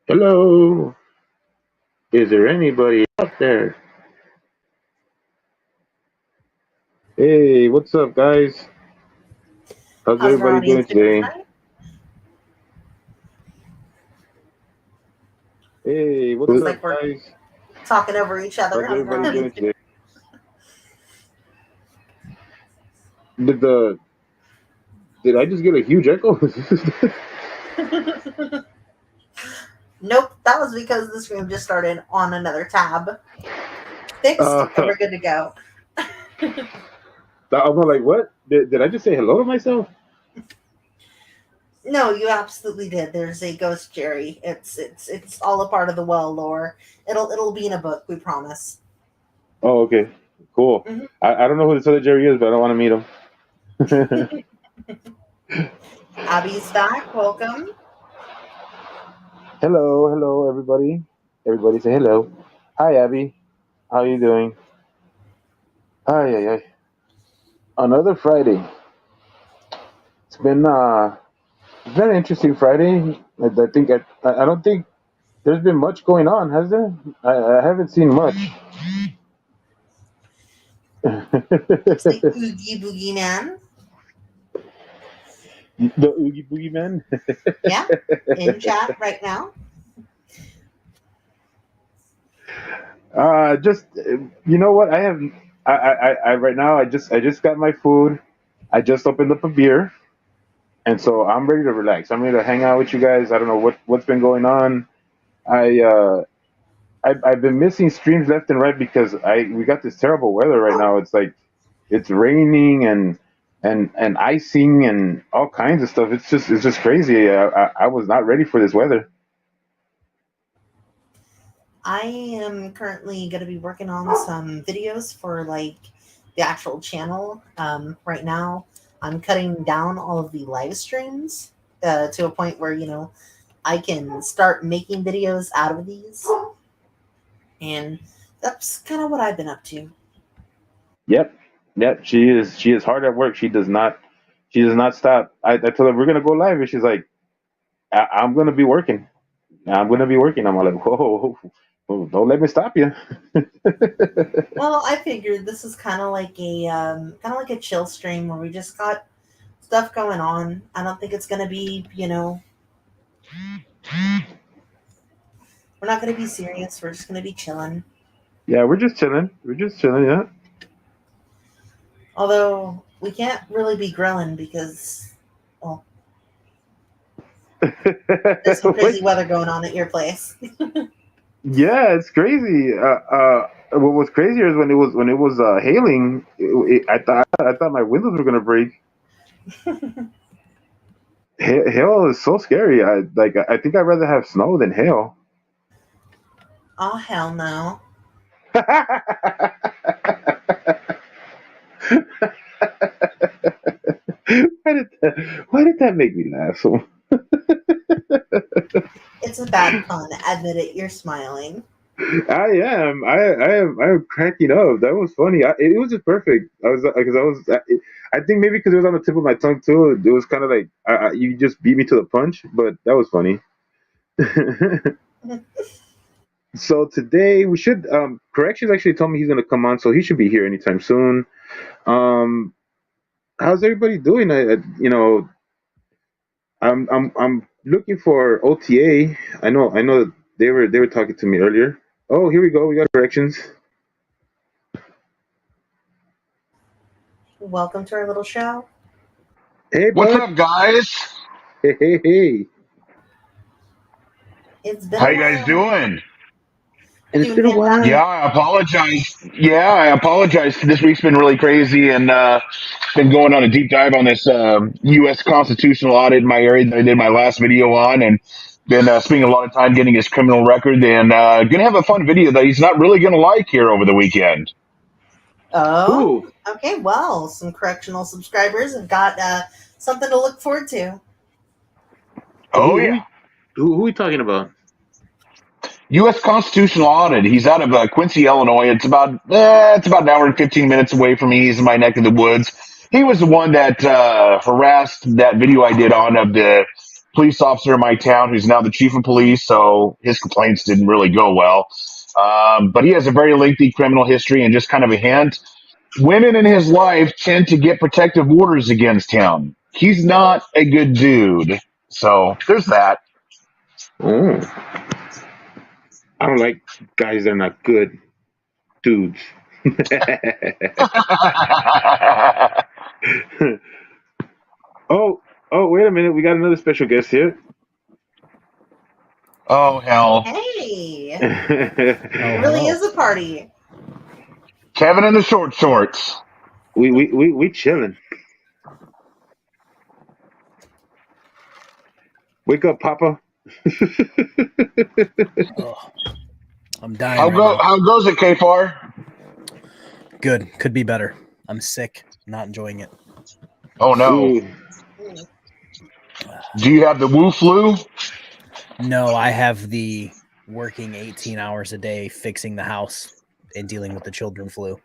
Hello, is there anybody out there? Hey, what's up, guys? How's How's our everybody doing audience doing today? tonight? Hey, what's Looks up, like we're guys? talking over each other. How's How's our everybody audience doing today? Did the did I just get a huge echo? doing? Nope, that was because this room just started on another tab. Fixed, and uh, we're good to go. I'm like, what? Did I just say hello to myself? No, you absolutely did. There's a ghost Jerry. It's all a part of the well lore. It'll be in a book, we promise. Oh, okay, cool. Hmm. I don't know who this other Jerry is, but I don't want to meet him. Abby's back. Welcome. Hello, hello, everybody. Everybody say hello. Hi, Abby. How you doing? Hi, hi, hi. Another Friday. It's been very interesting Friday. I think I don't think there's been much going on, has there? I haven't seen much. It's the The Oogie Boogie Man. Oogie Boogie Man. Yeah, in chat right now. Just you know what? I right now. I just got my food. I just opened up a beer, and so I'm ready to relax. I'm ready to hang out with you guys. I don't know what's been going on. I I've been missing streams left and right because I we got this terrible weather right now. It's like it's raining and icing and all kinds of stuff. It's just crazy. I was not ready for this weather. I am currently going to be working on some videos for like the actual channel. Right now, I'm cutting down all of the live streams to a point where I can start making videos out of these, and that's kind of what I've been up to. Yep, yep. She is hard at work. She does not stop. I told her we're gonna go live, and she's like, I'm gonna be working. I'm gonna be working. I'm like, whoa, whoa, don't let me stop you. Well, I figured this is kind of like a chill stream where we just got stuff going on. I don't think it's going to be, we're not going to be serious. We're just going to be chilling. Yeah, we're just chilling. We're just chilling. Yeah. Although we can't really be grilling because, well, there's some Wait, crazy weather going on at your place. yeah, it's crazy. What was crazier is when it was hailing. I thought my windows were gonna break. Hail is so scary. I think I'd rather have snow than hail. Oh, hell no. Why did that make me laugh? So It's a bad pun. Admit it, you're smiling. I am. I am cracking up. That was funny. It was just perfect. I was because I think maybe because it was on the tip of my tongue too. It was kind of like you just beat me to the punch. But that was funny. So today we should corrections actually told me he's gonna come on, so he should be here anytime soon. Um, how's everybody doing? I'm looking for OTA. I know they were talking to me earlier. Oh, here we go. We got corrections. Welcome to our little show. Hey, What's bud. up, guys? Hey, hey, hey. It's been How a you guys while. doing? And it's Doing been a Yeah, while. fantastic. I apologize. Yeah, I apologize. This week's been really crazy, and been going on a deep dive on this U.S. constitutional audit in my area that I did my last video on, and been spending a lot of time getting his criminal record, and gonna have a fun video that he's not really gonna like here over the weekend. Oh, Who? okay. Well, some correctional subscribers have got something to look forward to. Who? Oh Who? yeah. Who we talking about? U.S. constitutional audit. He's out of Quincy, Illinois. It's about an hour and 15 minutes away from me. He's in my neck of the woods. He was the one that harassed that video I did on of the police officer in my town who's now the chief of police, so his complaints didn't really go well. But he has a very lengthy criminal history, and just kind of a hint, women in his life tend to get protective orders against him. He's not a good dude. So there's that. Oh, I don't like guys that are not good dudes. oh, oh, wait a minute. We got another special guest here. Oh, hell. Hey, we it really is a party. Kevin in the short shorts. we chilling. Wake up, Papa. Oh, I'm dying. How goes it, K-Far? Good. Could be better. I'm sick. Not enjoying it. Oh, no. Ooh. Do you have the Wu flu? No, I have the working 18 hours a day fixing the house and dealing with the children flu.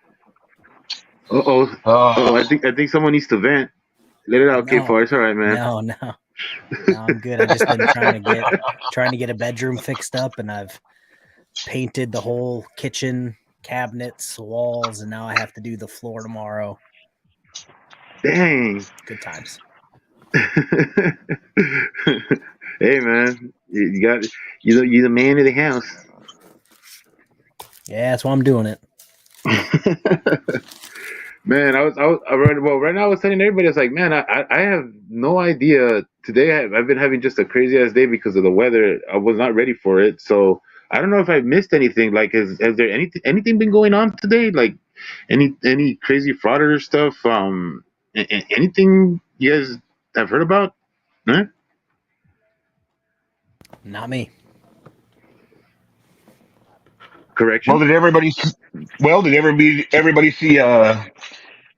Uh-oh. Oh, I think someone needs to vent. Let it out, No. K4. It's all right, man. No, I'm good. I've just been trying to get a bedroom fixed up, and I've painted the whole kitchen, cabinets, walls, and now I have to do the floor tomorrow. Dang. Good times. Hey, man. You got you're the man of the house. Yeah, that's why I'm doing it. Man, right now I was telling everybody, I was like, man, I have no idea. Today I've been having just a crazy ass day because of the weather. I was not ready for it, so I don't know if I missed anything. Like, has there anything been going on today? Like, any crazy frauder stuff? Anything you guys have heard about? Huh? Not me. Correction. Well, did everybody see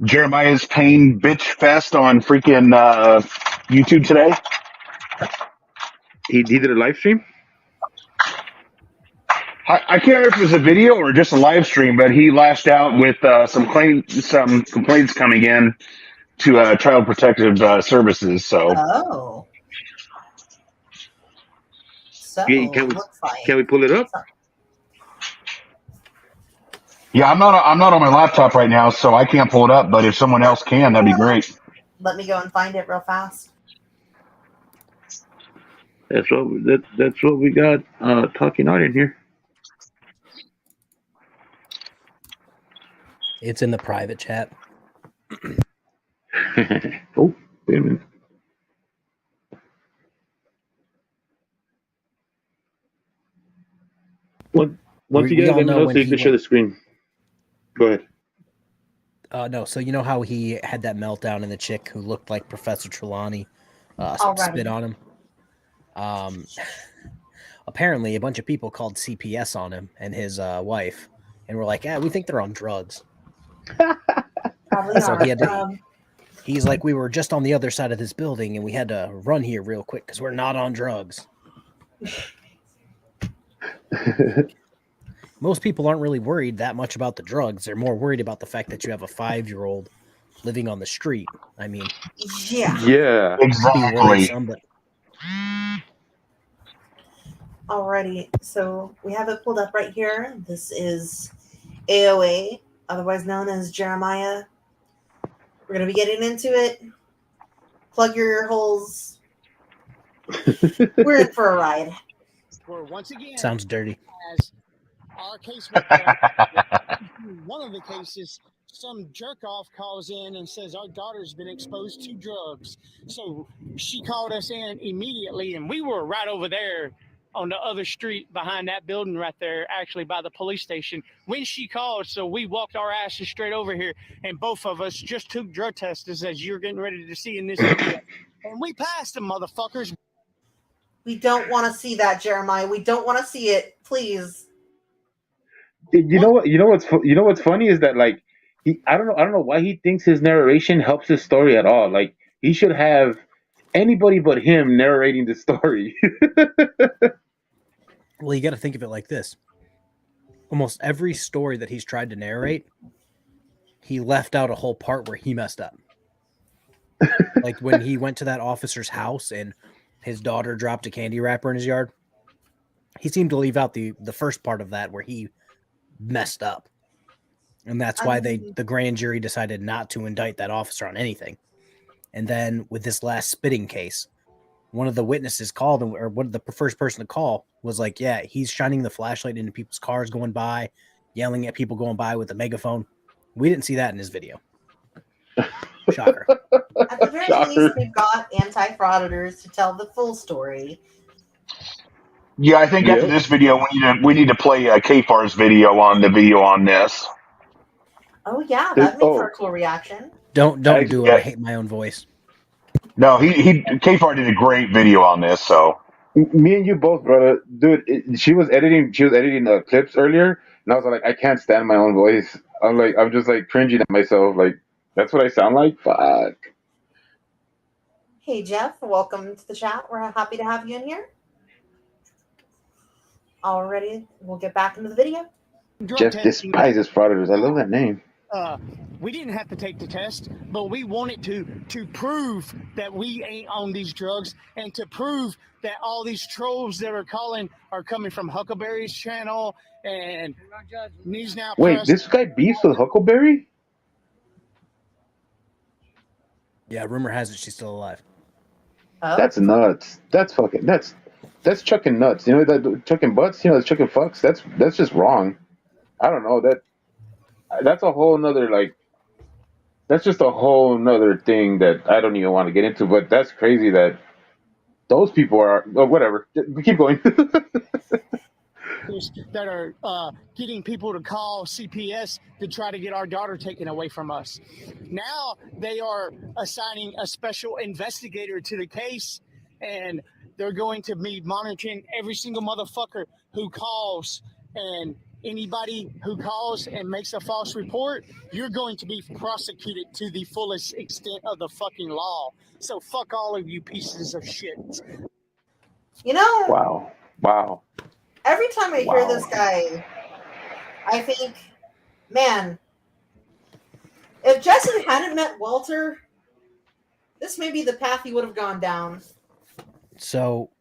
Jeremiah's Pain Bitch Fest on freaking YouTube today? He did a live stream. I can't remember if it was a video or just a live stream, but he lashed out with some complaints coming in to Child Protective Services. So, Oh. So, Can looks like. we pull it up? yeah, I'm not on my laptop right now, so I can't pull it up. But if someone else can, that'd be great. Let me go and find it real fast. That's what we got talking on in here. It's in the private chat. Oh, wait a minute. Once you get it, let me know so you can share the screen. Go ahead. No, so you know how he had that meltdown and the chick who looked like Professor Trelawney spit on him? Apparently, a bunch of people called CPS on him and his wife, and were like, we think they're on drugs. Probably So not. he's like, we were just on the other side of this building, and we had to run here real quick because we're not on drugs. Most people aren't really worried that much about the drugs. They're more worried about the fact that you have a 5-year-old living on the street. I mean, yeah, exactly. Alrighty, so we have it pulled up right here. This is AOA, otherwise known as Jeremiah. We're going to be getting into it. Plug your ear holes. We're in for a ride. We're once again sounds dirty. As our case with one of the cases, some jerk off calls in and says our daughter's been exposed to drugs. So she called us in immediately, and we were right over there on the other street behind that building right there, actually by the police station, when she called. So we walked our asses straight over here, and both of us just took drug tests, as you're getting ready to see in this video. And we passed them, motherfuckers. We don't want to see that, Jeremiah. We don't want to see it. Please. You know what's funny is that, like, I don't know why he thinks his narration helps his story at all. Like, he should have anybody but him narrating the story. Well, you got to think of it like this. Almost every story that he's tried to narrate, he left out a whole part where he messed up. Like when he went to that officer's house and his daughter dropped a candy wrapper in his yard. He seemed to leave out the first part of that where he messed up. And that's why the grand jury decided not to indict that officer on anything. And then with this last spitting case, one of the witnesses called, or one of the first person to call was like, yeah, he's shining the flashlight into people's cars going by, yelling at people going by with a megaphone. We didn't see that in his video. Shocker. At the very least, we've got anti-frauditors to tell the full story. Yeah, I think after this video, we need to play K-Far's video on this. Oh yeah, that'd make for a cool reaction. Don't do it. I hate my own voice. No, K-Far did a great video on this. So me and you both, brother, dude. She was editing clips earlier, and I was like, I can't stand my own voice. I'm just like cringing at myself. Like, that's what I sound like. Fuck. Hey Jeff, welcome to the chat. We're happy to have you in here. Alrighty, we'll get back into the video. Jeff despises frauditors. I love that name. We didn't have to take the test, but we wanted to prove that we ain't on these drugs, and to prove that all these trolls that are calling are coming from Huckleberry's channel and News Now. Wait, this guy beefs with Huckleberry? Yeah, rumor has it she's still alive. Oh. That's nuts. That's chucking nuts. You know that chucking butts. You know, that's chucking fucks. That's just wrong. I don't know that's a whole nother that's just a whole nother thing that I don't even want to get into. But that's crazy that those people are whatever. We keep going. That are getting people to call CPS to try to get our daughter taken away from us. Now they are assigning a special investigator to the case, and they're going to be monitoring every single motherfucker who calls, and anybody who calls and makes a false report, you're going to be prosecuted to the fullest extent of the fucking law. So fuck all of you pieces of shit. You know, Wow. Every time I hear this guy, I think, man, if Jesse hadn't met Walter, this may be the path he would have gone down. So,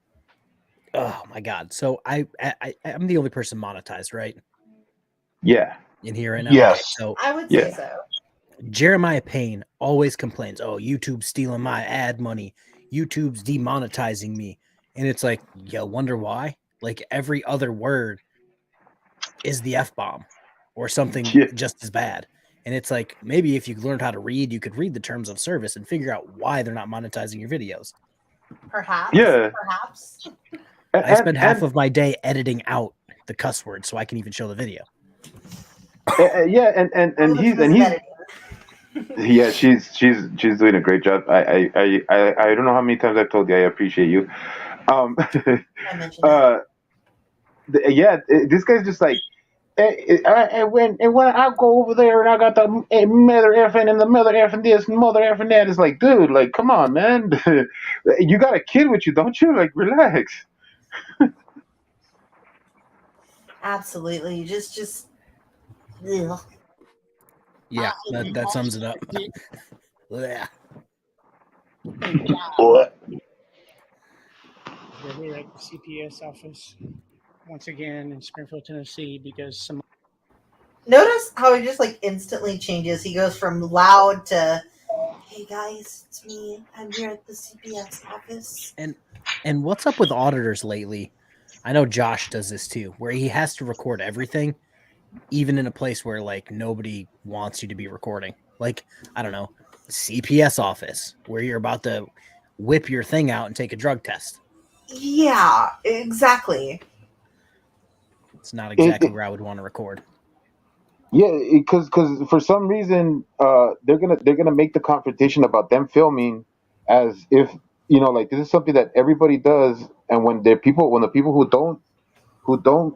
oh my God. So I'm the only person monetized, right? Yeah. In here right now. Yes. Okay, so I would say so. Jeremiah Payne always complains, oh, YouTube's stealing my ad money. YouTube's demonetizing me. And it's like, you wonder why? Like every other word is the F-bomb or something just as bad. And it's like, maybe if you learned how to read, you could read the terms of service and figure out why they're not monetizing your videos. Perhaps. Yeah. Perhaps. I spend half of my day editing out the cuss words so I can even show the video. Yeah, and he's yeah, she's doing a great job. I don't know how many times I've told you I appreciate you. I mentioned that. This guy's just like, and when I go over there and I got the mother effing and the mother effing this and mother effing that, it's like, dude, like, come on, man, you got a kid with you, don't you? Like, relax. Absolutely, just. Ugh. Yeah, that sums it up. Yeah. We're here at the CPS office once again in Springfield, Tennessee, because some. Notice how he just like instantly changes. He goes from loud to, "Hey guys, it's me. I'm here at the CPS office." And what's up with auditors lately? I know Josh does this too, where he has to record everything, even in a place where like nobody wants you to be recording. Like, I don't know, CPS office where you're about to whip your thing out and take a drug test. Yeah, exactly. It's not exactly where I would want to record. Yeah, because for some reason they're gonna make the confrontation about them filming as if, you know, like this is something that everybody does, and when the people who don't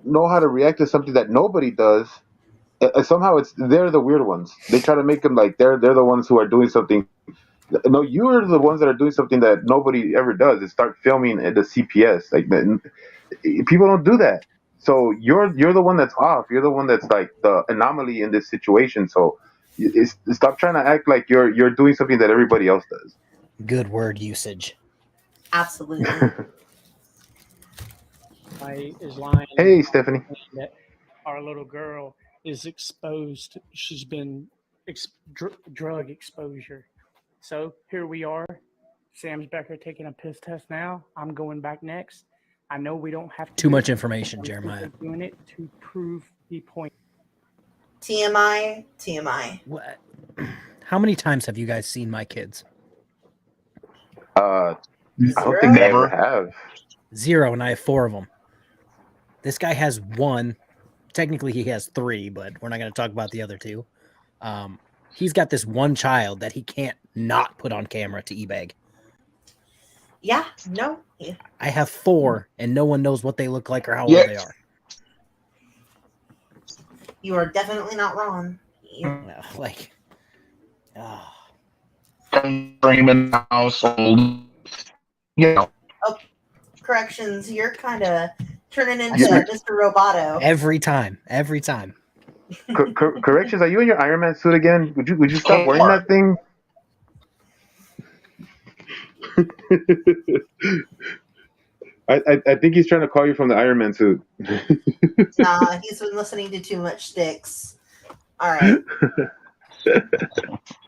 know how to react to something that nobody does, somehow they're the weird ones. They try to make them like they're the ones who are doing something. No, you're the ones that are doing something that nobody ever does. Is start filming at the CPS. Like, people don't do that. So you're the one that's off. You're the one that's like the anomaly in this situation. So stop trying to act like you're doing something that everybody else does. Good word usage. Absolutely. Is lying Hey, Stephanie. that our little girl is exposed. She's been drug exposure. So here we are. Sam's Becker taking a piss test now. I'm going back next. I know we don't have to Too do much it. information, I'm Jeremiah. simply doing it to prove the point. TMI, TMI. What? How many times have you guys seen my kids? I don't think I Zero? ever Never. have. 0, and I have 4 of them. This guy has 1. Technically, he has 3, but we're not going to talk about the other 2. He's got this one child that he can't not put on camera to eBay. Yeah, no. Yeah. I have 4, and no one knows what they look like or how Yeah. old they are. You are definitely not wrong. Like, oh. Frame in the household. You know. Oh, corrections. You're kind of turning into Yeah. Mr. Roboto. Every time. Corrections, are you in your Iron Man suit again? Would you stop wearing that thing? I think he's trying to call you from the Iron Man suit. Nah, he's been listening to too much Sticks. All right.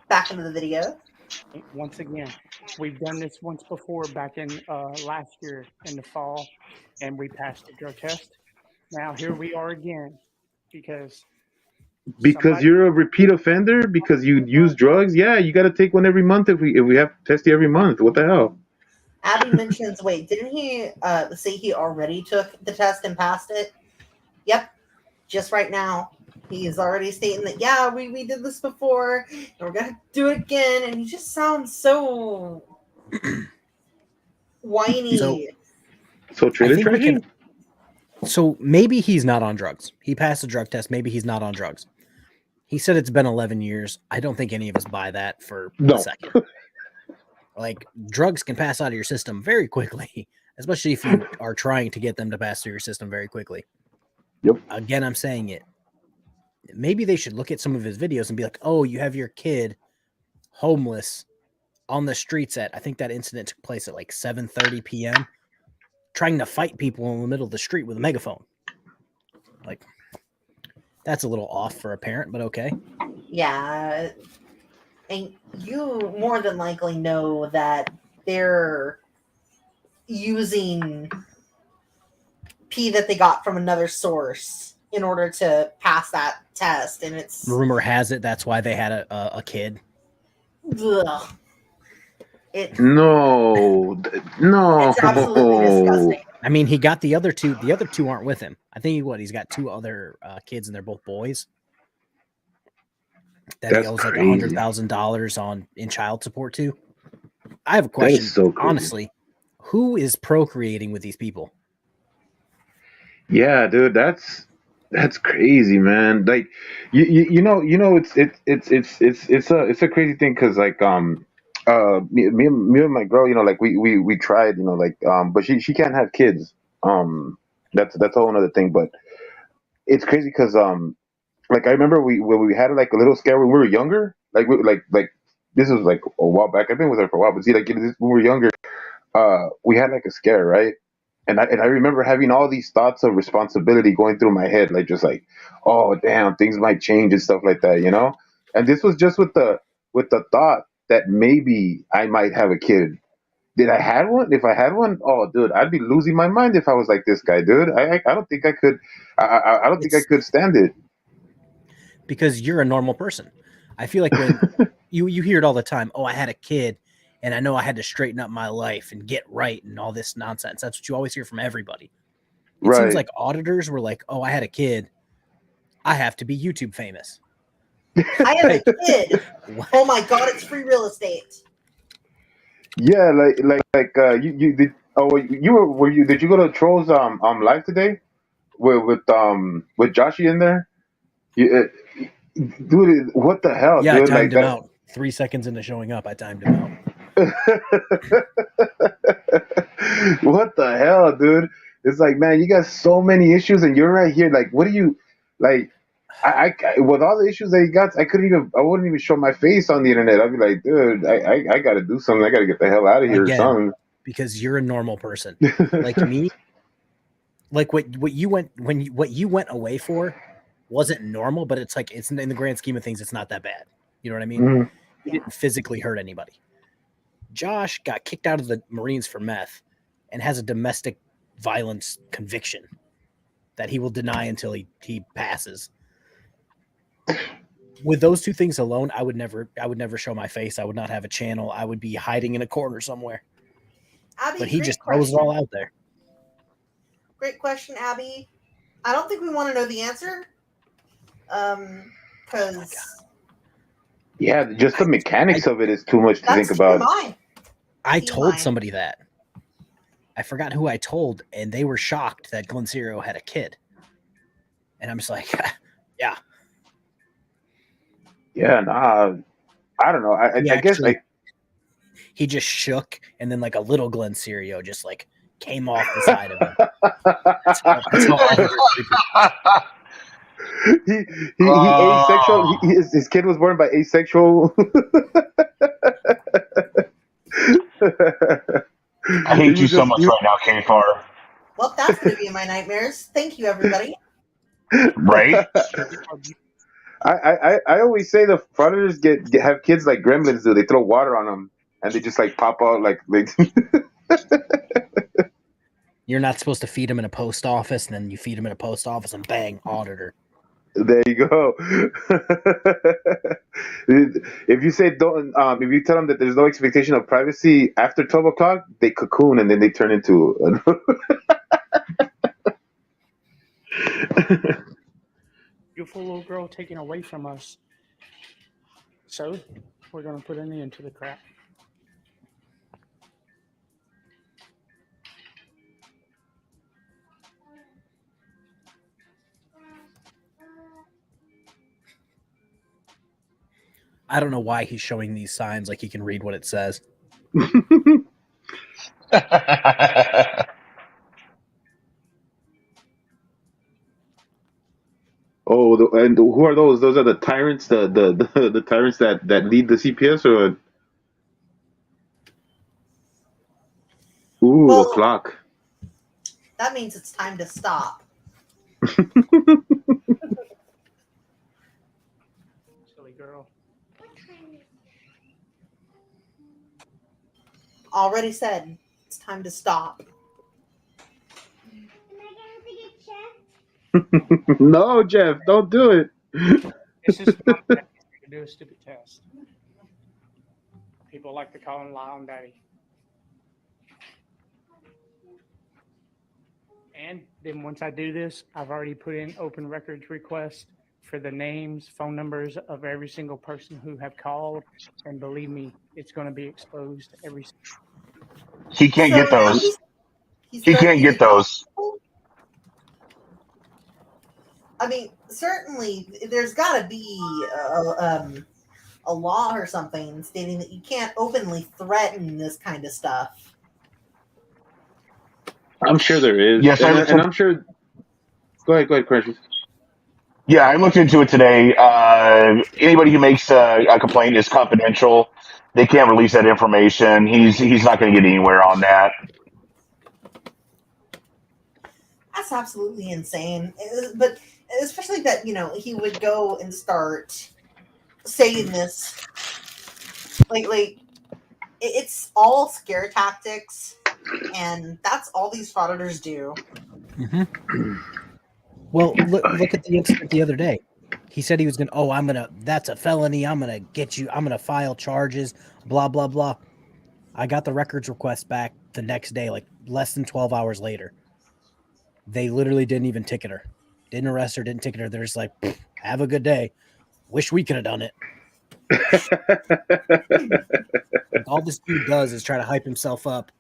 Back into the video. Once again, we've done this once before back in last year in the fall, and we passed the drug test. Now here we are again because you're a repeat offender because you use drugs. Yeah, you got to take one every month if we have to test you every month. What the hell? Abby mentions, wait, didn't he say he already took the test and passed it? Yep. Just right now. He's already stating that, yeah, we did this before, and we're going to do it again. And he just sounds so whiny. So trailer trashy? So maybe he's not on drugs. He passed the drug test. Maybe he's not on drugs. He said it's been 11 years. I don't think any of us buy that for a second. Like, drugs can pass out of your system very quickly, especially if you are trying to get them to pass through your system very quickly. Yep. Again, I'm saying it. Maybe they should look at some of his videos and be like, oh, you have your kid homeless on the streets I think that incident took place at like 7:30 p.m. trying to fight people in the middle of the street with a megaphone. Like, that's a little off for a parent, but okay. Yeah. And you more than likely know that they're using pee that they got from another source in order to pass that test. And it's... Rumor has it that's why they had a kid. Ugh. No. It's absolutely disgusting. I mean, he got the other 2. The other 2 aren't with him. I think he's got 2 other kids, and they're both boys. That That's he owes like crazy. $100,000 in child support to. I have a question. So honestly, who is procreating with these people? Yeah, dude, that's crazy, man. Like, you know, it's a crazy thing because like me and my girl, you know, like we tried, you know, like but she can't have kids. That's a whole other thing. But it's crazy because like I remember when we had like a little scare when we were younger. Like like this was like a while back. I've been with her for a while, but see, like when we were younger, we had like a scare, right? And I remember having all these thoughts of responsibility going through my head, like just like, oh damn, things might change and stuff like that, you know. And this was just with the thought that maybe I might have a kid. Did I had one? If I had one, oh dude, I'd be losing my mind if I was like this guy, dude. I don't think I could. I don't think I could stand it. Because you're a normal person. I feel like when you hear it all the time. Oh, I had a kid, and I know I had to straighten up my life and get right and all this nonsense. That's what you always hear from everybody. It seems like auditors were like, oh, I had a kid. I have to be YouTube famous. I have a kid. Oh my god, it's free real estate. Yeah, you did. Oh, did you go to Trolls live today with Joshy in there? Dude, what the hell? Yeah, dude? I timed him out. 3 seconds into showing up, I timed him out. What the hell, dude? It's like, man, you got so many issues, and you're right here. Like, what do you like? I with all the issues that he got, I wouldn't even show my face on the internet. I'd be like, dude, I got to do something. I got to get the hell out of here or something. because you're a normal person. Like me, like what you went away for wasn't normal, but it's like it's in the grand scheme of things, it's not that bad. You know what I mean? Mhm. He didn't physically hurt anybody. Josh got kicked out of the Marines for meth and has a domestic violence conviction that he will deny until he passes. With those two things alone, I would never show my face. I would not have a channel. I would be hiding in a corner somewhere. Abby, But he great just throws it question. all out there. Great question, Abby. I don't think we want to know the answer. Because Yeah, just the mechanics of it is too much to think that's about. TMI. I TMI. told somebody that. I forgot who I told, and they were shocked that Glen Zero had a kid. And I'm just like, yeah. Yeah, nah, I don't know. I guess like he just shook, and then like a little Glen Zero just like came off the side of him. That's how all he asexual. His kid was born by asexual. I hate you so much right now, K-Far. Well, that's going to be in my nightmares. Thank you, everybody. Right? I always say the fraudsters have kids like gremlins do. They throw water on them and they just like pop out like. You're not supposed to feed them in a post office, and then you feed them in a post office, and bang, auditor. There you go. If you say don't, if you tell them that there's no expectation of privacy after 12 o'clock, they cocoon and then they turn into. Beautiful little girl taken away from us. So we're going to put an end to the crap. I don't know why he's showing these signs like he can read what it says. Oh, and who are those? Those are the tyrants, the tyrants that lead the CPS, or ooh, a clock. That means it's time to stop. Silly girl. Already said it's time to stop. No, Jeff, don't do it. It's just to do a stupid test. People like to call him Lie on Daddy. And then once I do this, I've already put in open records request for the names, phone numbers of every single person who have called. And believe me, it's going to be exposed every. He can't get those. He can't get those. I mean, certainly there's got to be a law or something stating that you can't openly threaten this kind of stuff. I'm sure there is. Yes, and I'm sure. Go ahead, Precious. Yeah, I looked into it today. Anybody who makes a complaint is confidential. They can't release that information. He's not going to get anywhere on that. That's absolutely insane. But especially that, he would go and start saying this. Like it's all scare tactics, and that's all these frauditors do. Mm-hmm. Well, look at the incident the other day. He said he was going to, that's a felony. I'm going to get you, I'm going to file charges, blah, blah, blah. I got the records request back the next day, like less than 12 hours later. They literally didn't even ticket her. Didn't arrest her, didn't ticket her. They're just like, have a good day. Wish we could have done it. Like, all this dude does is try to hype himself up,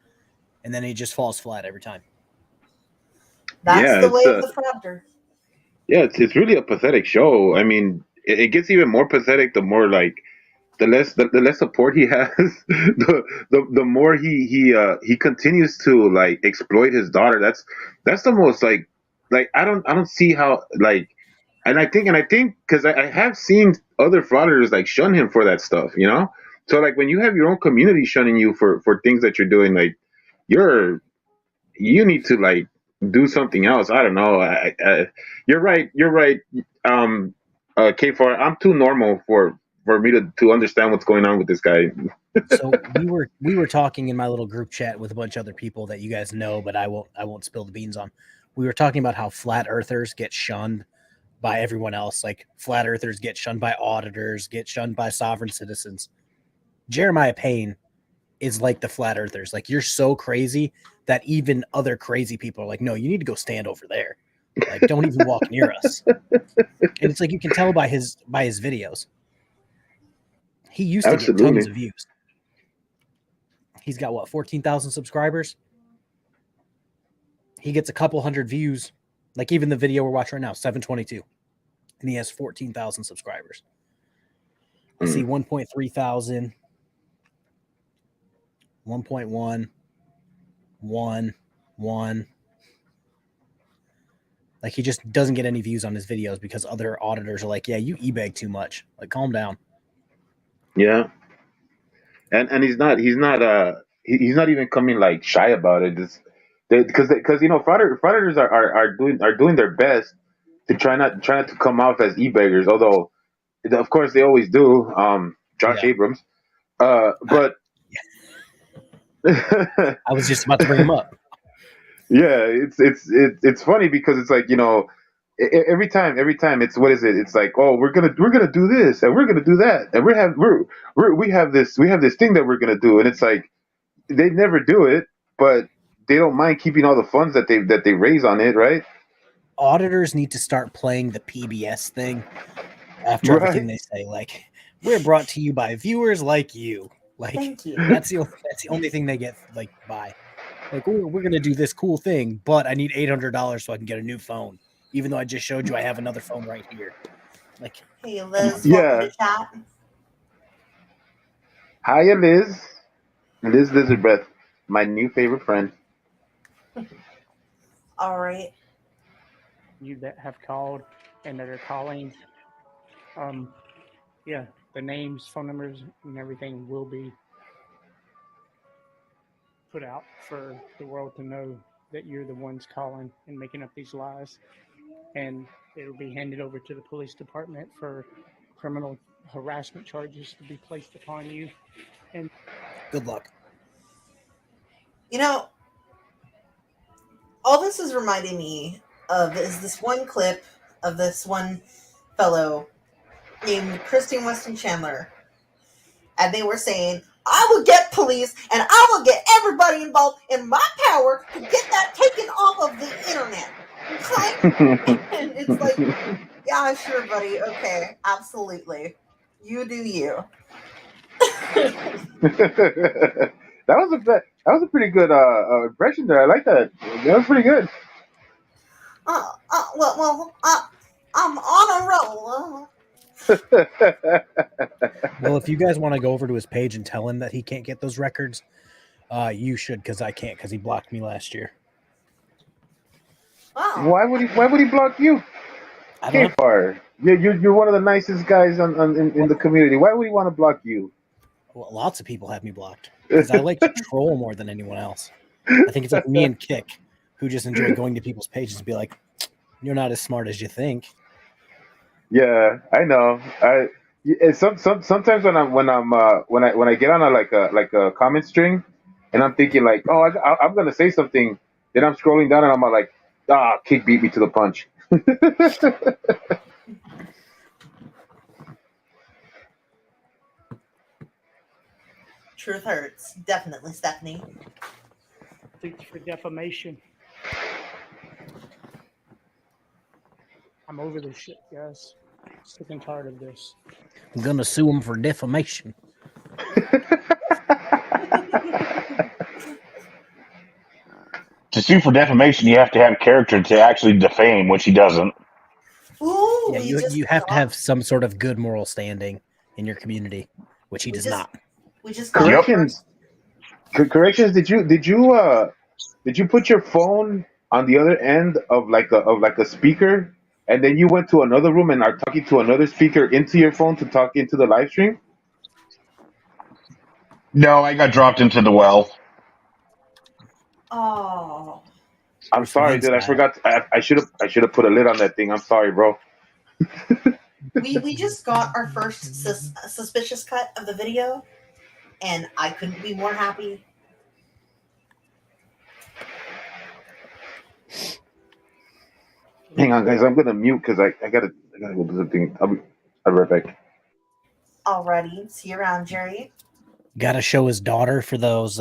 and then he just falls flat every time. That's the way of the frauder. Yeah, it's really a pathetic show. I mean, it gets even more pathetic the more like the less support he has, the more he continues to like exploit his daughter. That's the most like I don't see how like, and I think because I have seen other frauders like shun him for that stuff, So like when you have your own community shunning you for things that you're doing, like you need to like do something else. I don't know. You're right. You're right. K4, I'm too normal for me to understand what's going on with this guy. So we were talking in my little group chat with a bunch of other people that you guys know, but I won't spill the beans on. We were talking about how flat earthers get shunned by everyone else. Like flat earthers get shunned by auditors, get shunned by sovereign citizens. Jeremiah Payne is like the flat earthers. Like you're so crazy that even other crazy people are like, no, you need to go stand over there. Like don't even walk near us. And it's like you can tell by his videos. He used to get tons of views. He's got what, 14,000 subscribers? He gets a couple hundred views. Like even the video we're watching right now, 722. And he has 14,000 subscribers. I see 1.3 thousand, 1.1, 1. Like he just doesn't get any views on his videos because other auditors are like, yeah, you e-bag too much. Like calm down. Yeah. And he's not even coming like shy about it. Because you know frauditors are doing their best to try not to come off as e-beggars, although of course they always do. Josh Abrams. But I was just about to bring him up. Yeah, it's funny because it's like, you know, every time it's, what is it? It's like, oh, we're gonna do this and we're gonna do that and we have this thing that we're gonna do, and it's like they never do it, but they don't mind keeping all the funds that they raise on it, right? Auditors need to start playing the PBS thing after everything they say. Like, we're brought to you by viewers like you. Like, Thank you. That's the only thing they get like by. Like, we're gonna do this cool thing, but I need $800 so I can get a new phone, even though I just showed you I have another phone right here. Like, hey Liz, welcome to chat. Hiya, Liz. Liz Lizard Breath, my new favorite friend. All right. You that have called and that are calling, yeah, the names, phone numbers, and everything will be put out for the world to know that you're the ones calling and making up these lies, and it'll be handed over to the police department for criminal harassment charges to be placed upon you. And good luck. You know, all this is reminding me of is this one clip of this one fellow named Christine Weston Chandler, and they were saying, I will get police and I will get everybody involved in my power to get that taken off of the internet. Okay? And it's like, yeah, sure, buddy. Okay, absolutely. You do you. That was a pretty good impression there. I like that. That was pretty good. I'm on a roll. Well, if you guys want to go over to his page and tell him that he can't get those records, you should, because I can't, because he blocked me last year. Oh. Why would he block you? K-Far. You're one of the nicest guys in the community. Why would he want to block you? Well, lots of people have me blocked because I like to troll more than anyone else. I think it's like me and Kick, who just enjoy going to people's pages and be like, "You're not as smart as you think." Yeah, I know. Sometimes when I get on a comment string, and I'm thinking like, oh, I'm gonna say something, then I'm scrolling down and I'm like, Kick beat me to the punch. Truth hurts, definitely, Stephanie. Thanks for defamation. I'm over this shit, guys. Sick and tired of this. I'm gonna sue him for defamation. To sue for defamation, you have to have character to actually defame, which he doesn't. Ooh, yeah, you have to have some sort of good moral standing in your community, which he does not. We just corrections. Corrections. Did you put your phone on the other end of like a speaker, and then you went to another room and are talking to another speaker into your phone to talk into the live stream? No, I got dropped into the well. Oh. I'm sorry, dude. I forgot. I should have put a lid on that thing. I'm sorry, bro. We just got our first suspicious cut of the video, and I couldn't be more happy. Hang on, guys. I'm gonna mute because I gotta go do something. I'll be right back. Alrighty, see you around, Jerry. Got to show his daughter for those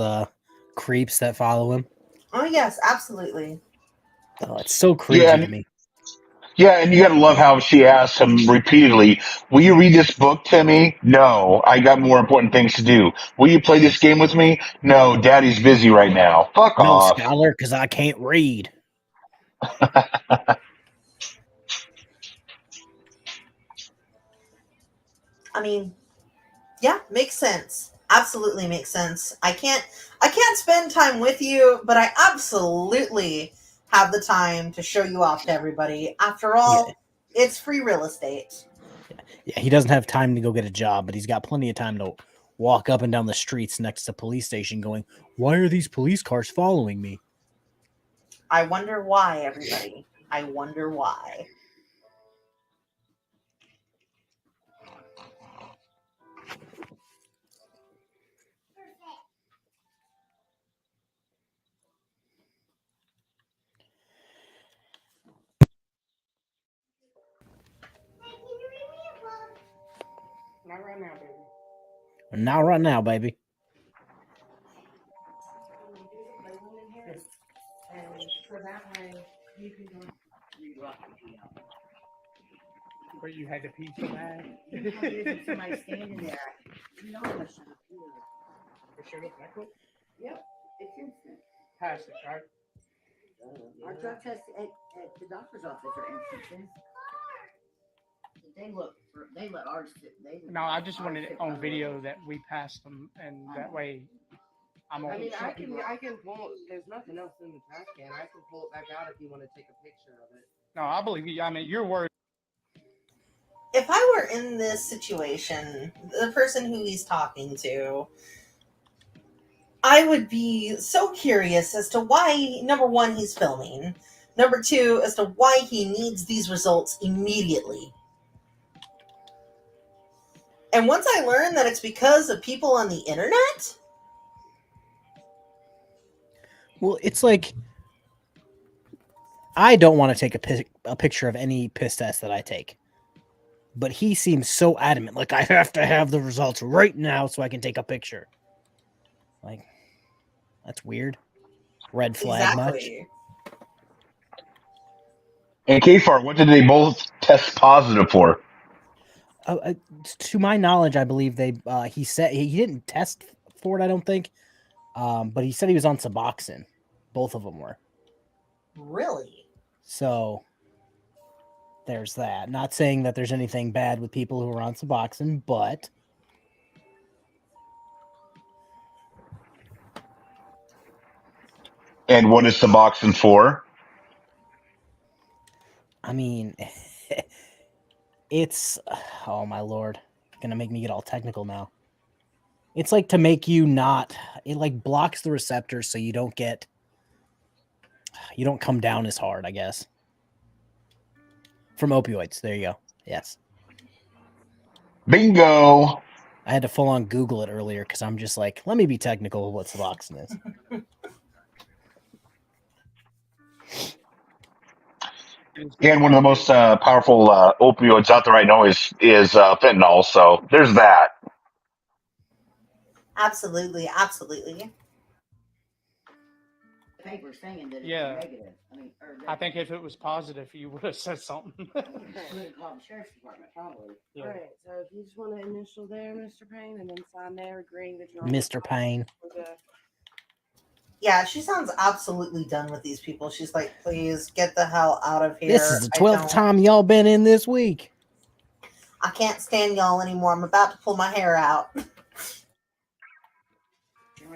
creeps that follow him. Oh yes, absolutely. Oh, it's so cringy to me. Yeah, and you gotta love how she asks him repeatedly, "Will you read this book to me?" "No, I got more important things to do." "Will you play this game with me?" "No, Daddy's busy right now." Fuck No, off. Scholar, because I can't read. I mean, yeah, makes sense. Absolutely makes sense. I can't spend time with you, but I absolutely have the time to show you off to everybody. After all, it's free real estate. Yeah, he doesn't have time to go get a job, but he's got plenty of time to walk up and down the streets next to the police station going, "Why are these police cars following me?" I wonder why, everybody. I wonder why. Not right now, baby. Not right now, baby. But you had to pee so bad. Somebody standing there. No, I should have peed. It showed up that quick? Yep, it's instant. Pass it, right? Our drug tests at the doctor's office are instant. They let ours sit. No, I just wanted it on video that we passed them, and that way I'm I mean, on. I can pull. There's nothing else in the trash can. I can pull it back out if you want to take a picture of it. No, I believe you. I mean, you're worried. If I were in this situation, the person who he's talking to, I would be so curious as to why, number one, he's filming. Number two, as to why he needs these results immediately. And once I learn that it's because of people on the internet? Well, it's like, I don't want to take a picture of any piss test that I take. But he seems so adamant, like, I have to have the results right now so I can take a picture. Like, that's weird. Red flag Exactly. much? And Kfar, what did they both test positive for? To my knowledge, I believe he said he didn't test for it, I don't think. But he said he was on Suboxone. Both of them were. Really? So there's that. Not saying that there's anything bad with people who are on Suboxone, but And what is Suboxone for? I mean, it's, oh my lord, gonna make me get all technical now. It's like to make you not, it like blocks the receptors so you don't come down as hard, I guess. From opioids. There you go. Yes. Bingo. I had to full on Google it earlier because I'm just like, let me be technical with what Suboxone is. And one of the most powerful opioids out there right now is fentanyl. So there's that. Absolutely, absolutely. Paper saying that it's Yeah. negative. I think if it was positive, you would have said something. Call the sheriff's department, probably. Yeah. All right. So if you just want to initial there, Mr. Payne, and then sign there agreeing that you're Mr. Payne. Yeah, she sounds absolutely done with these people. She's like, please get the hell out of here. This is the 12th time y'all been in this week. I can't stand y'all anymore. I'm about to pull my hair out.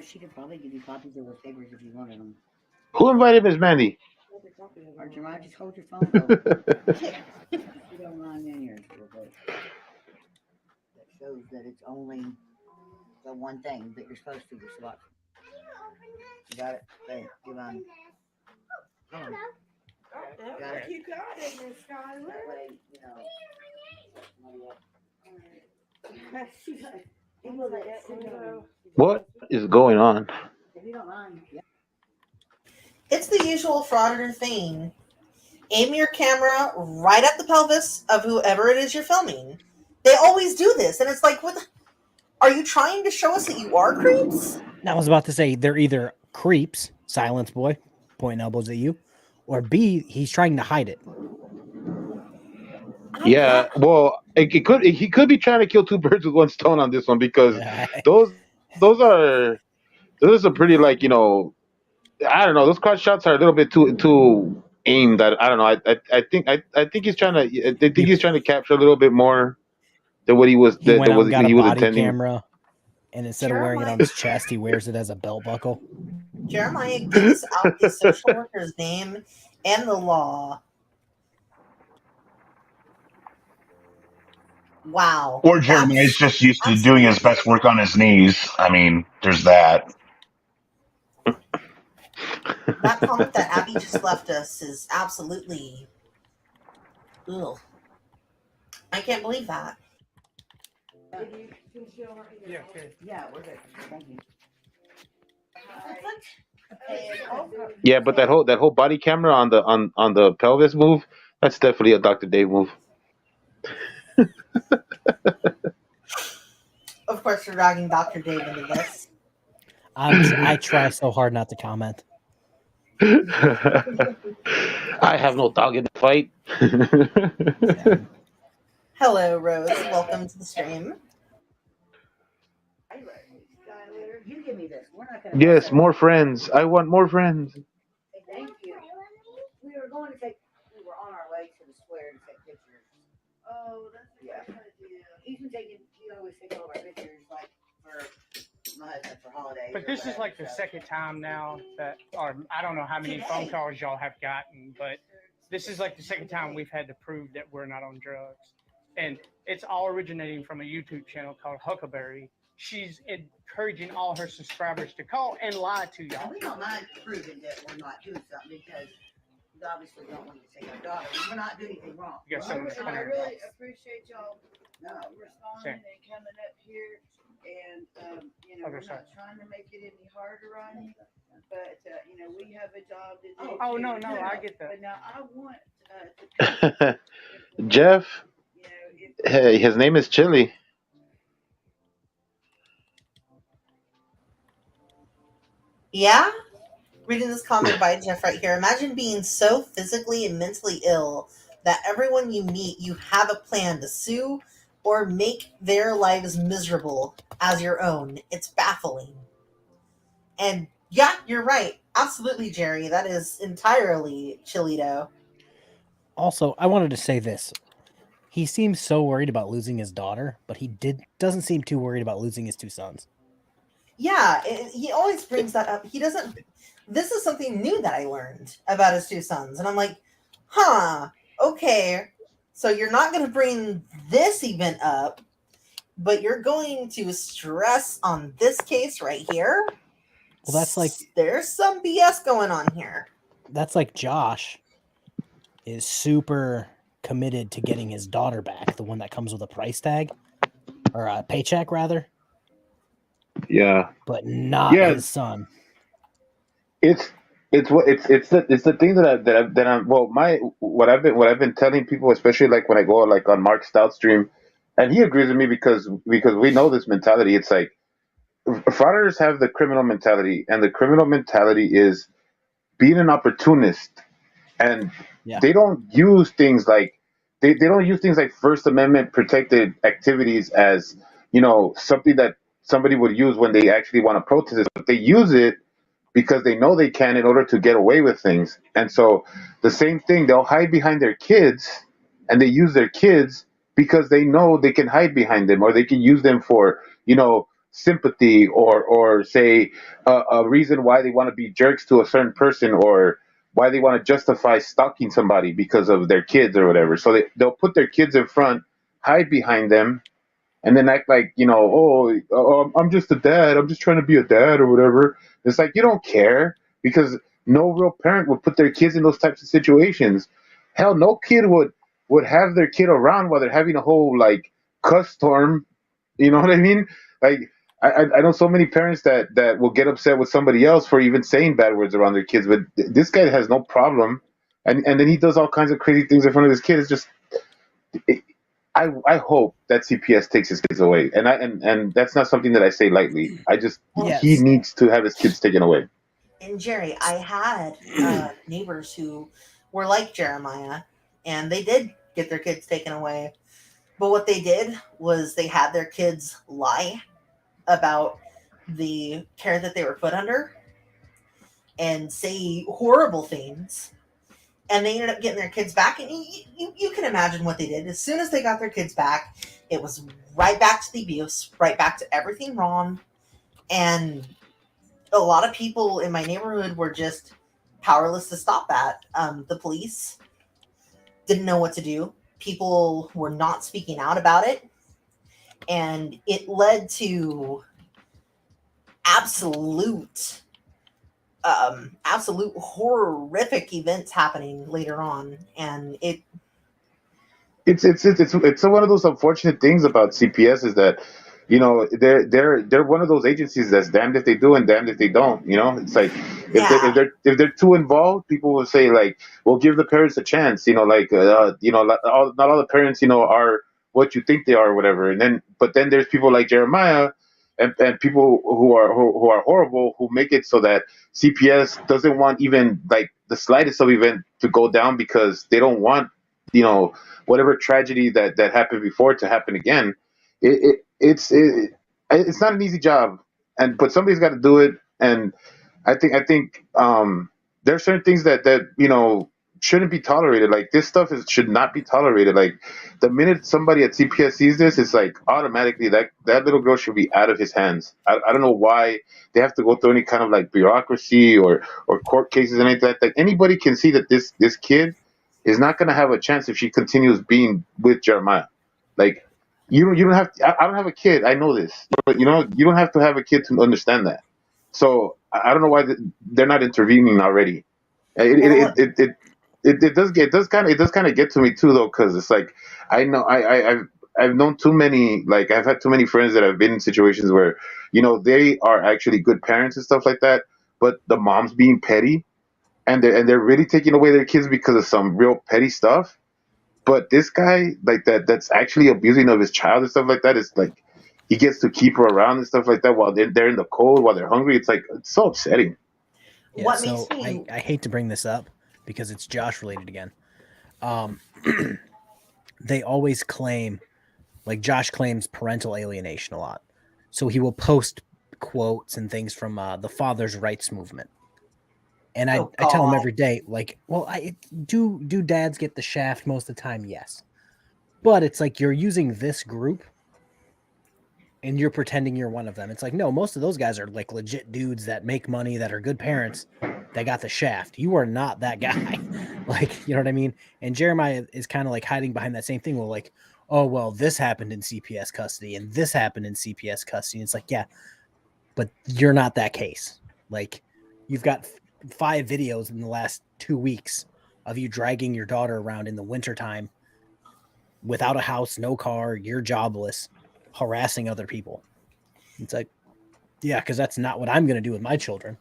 She could probably give you copies of her papers if you wanted them. Who invited Miss Mandy? Or Jeremiah, just hold your phone though. If you don't mind in here real quick. That shows that it's only the one thing that you're supposed to do. You got it? Hey, give on. Come on. Got it? You got it, Miss Skylar. That way, you know. What is going on? If you don't mind. Yeah. It's the usual frauder thing. Aim your camera right at the pelvis of whoever it is you're filming. They always do this, and it's like, what? Are you trying to show us that you are creeps? I was about to say they're either creeps, silence boy, pointing elbows at you, or B, he's trying to hide it. Yeah, well, he could be trying to kill two birds with one stone on this one because those are pretty, like, you know, I don't know, those cross shots are a little bit too aimed at. I don't know. I think he's trying to capture a little bit more than what he was He went out and what got he a was body intending. camera, and instead of wearing it on his chest, he wears it as a belt buckle. Jeremiah gives out the social worker's name and the law. Wow. Or Jeremiah's just used to doing his best work on his knees. I mean, there's that. That comment that Abby just left us is absolutely... Ugh. I can't believe that. Yeah, okay. Yeah, we're good. Thank you. Yeah, but that whole body camera on the pelvis move, that's definitely a Dr. Dave move. Of course, you're dragging Dr. Dave into this. I try so hard not to comment. I have no dog in the fight. Hello, Rose. Welcome to the stream. You give me this. We're not gonna. Yes, more friends. I want more friends. Thank you. We were on our way to the square to take pictures. Oh, that's a good idea. He always takes all of our pictures, like, for my husband for holidays. But this is like the second time now that, or I don't know how many phone calls y'all have gotten, but this is like the second time we've had to prove that we're not on drugs. And it's all originating from a YouTube channel called Huckleberry. She's encouraging all her subscribers to call and lie to y'all. And we don't mind proving that we're not doing something because we obviously don't want to take our daughter. We're not doing anything wrong. You got someone And I really appreciate y'all responding and coming up here. And, we're not trying to make it any harder on you. But, we have a job to do. Oh, no, I get that. But now I want to Jeff, hey, his name is Chili. Yeah? Reading this comment by Jeff right here. Imagine being so physically and mentally ill that everyone you meet, you have a plan to sue or make their lives miserable as your own. It's baffling. And yeah, you're right. Absolutely, Jerry. That is entirely Chilito. Also, I wanted to say this. He seems so worried about losing his daughter, but he doesn't seem too worried about losing his two sons. Yeah, he always brings that up. He doesn't... This is something new that I learned about his two sons. And I'm like, okay. So you're not going to bring this event up, but you're going to stress on this case right here? Well, that's like... There's some BS going on here. That's like Josh is super committed to getting his daughter back, the one that comes with a price tag, or a paycheck, rather. Yeah. But not his son. It's the thing that I'm what I've been telling people, especially like when I go like on Mark Stout stream, and he agrees with me because we know this mentality. It's like frauders have the criminal mentality, and the criminal mentality is being an opportunist, and they don't use things like they don't use things like First Amendment protected activities as, something that somebody would use when they actually want to protest it. But they use it because they know they can in order to get away with things. And so the same thing, they'll hide behind their kids, and they use their kids because they know they can hide behind them, or they can use them for, sympathy, or say a reason why they want to be jerks to a certain person, or why they want to justify stalking somebody because of their kids or whatever. So they'll put their kids in front, hide behind them, and then act like, I'm just a dad. I'm just trying to be a dad or whatever. It's like you don't care because no real parent would put their kids in those types of situations. Hell, no kid would have their kid around while they're having a whole like cuss storm. You know what I mean? Like I know so many parents that will get upset with somebody else for even saying bad words around their kids, but this guy has no problem, and then he does all kinds of crazy things in front of his kid. It's just I hope that CPS takes his kids away, and that's not something that I say lightly. I just he Yes. needs to have his kids taken away. And Jerry, I had neighbors who were like Jeremiah, and they did get their kids taken away. But what they did was they had their kids lie about the care that they were put under and say horrible things. And they ended up getting their kids back. And you can imagine what they did. As soon as they got their kids back, it was right back to the abuse, right back to everything wrong. And a lot of people in my neighborhood were just powerless to stop that. The police didn't know what to do. People were not speaking out about it. And it led to absolute horrific events happening later on, and It's one of those unfortunate things about CPS is that they're one of those agencies that's damned if they do and damned if they don't. It's like yeah, if they're too involved, people will say like, "Well, give the parents a chance." Not all the parents are what you think they are, or whatever. But then there's people like Jeremiah and people who are horrible who make it so that CPS doesn't want even like the slightest of event to go down because they don't want whatever tragedy that happened before to happen again. It's not an easy job, but somebody's got to do it. And I think there are certain things that shouldn't be tolerated. Like this stuff should not be tolerated. Like the minute somebody at CPS sees this, it's like automatically that little girl should be out of his hands. I don't know why they have to go through any kind of like bureaucracy or court cases and anything like that. Anybody can see that this kid is not going to have a chance if she continues being with Jeremiah. Like you don't have to, I don't have a kid. I know this, but you don't have to have a kid to understand that. So I don't know why they're not intervening already. It well, it it it, it does kind of get to me too though, because it's like I know I've known too many, like I've had too many friends that have been in situations where they are actually good parents and stuff like that, but the mom's being petty and they're really taking away their kids because of some real petty stuff. But this guy, like that's actually abusing of his child and stuff like that. It's like he gets to keep her around and stuff like that while they're in the cold, while they're hungry. It's like it's so upsetting. Yeah, what so makes me I hate to bring this up because it's Josh related again. Um, they always claim, like Josh claims parental alienation a lot. So he will post quotes and things from the father's rights movement. And I, oh I tell him god, every day, like, well, I do dads get the shaft most of the time? Yes. But it's like you're using this group and you're pretending you're one of them. It's like, no, most of those guys are like legit dudes that make money, that are good parents, that got the shaft. You are not that guy. Like, you know what I mean? And Jeremiah is kind of like hiding behind that same thing. Well, like, oh, well, this happened in CPS custody and this happened in CPS custody. It's like, yeah, but you're not that case. Like, you've got 5 videos in the last 2 weeks of you dragging your daughter around in the wintertime without a house, no car, you're jobless, harassing other people. It's like, yeah, because that's not what I'm going to do with my children.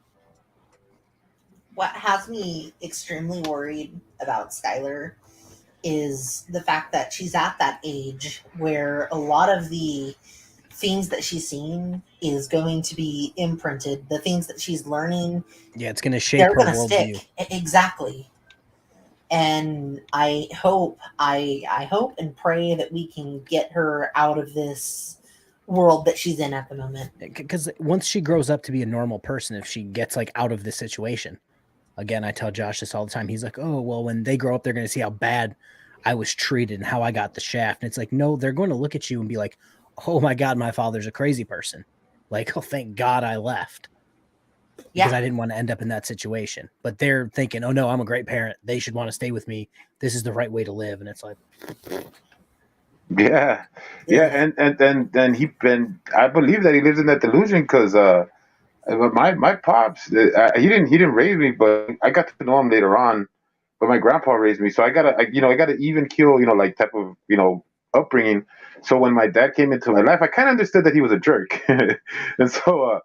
what has me extremely worried about Skylar is the fact that she's at that age where a lot of the things that she's seeing is going to be imprinted. The things that she's learning, Yeah, it's going to shape they're her going to worldview. stick. Exactly. And I hope and pray that we can get her out of this world that she's in at the moment. Because once she grows up to be a normal person, if she gets like out of this situation, again, I tell Josh this all the time. He's like, oh, well, when they grow up, they're going to see how bad I was treated and how I got the shaft. And it's like, no, they're going to look at you and be like, oh my God, my father's a crazy person. Like, oh, thank God I left. Because I didn't want to end up in that situation. But they're thinking, oh no, I'm a great parent. They should want to stay with me. This is the right way to live. And it's like, Yeah, Yeah, and I believe that he lives in that delusion because my pops, he didn't raise me, but I got to know him later on. But my grandpa raised me, so I got an even keel, like type of upbringing. So when my dad came into my life, I kind of understood that he was a jerk, and so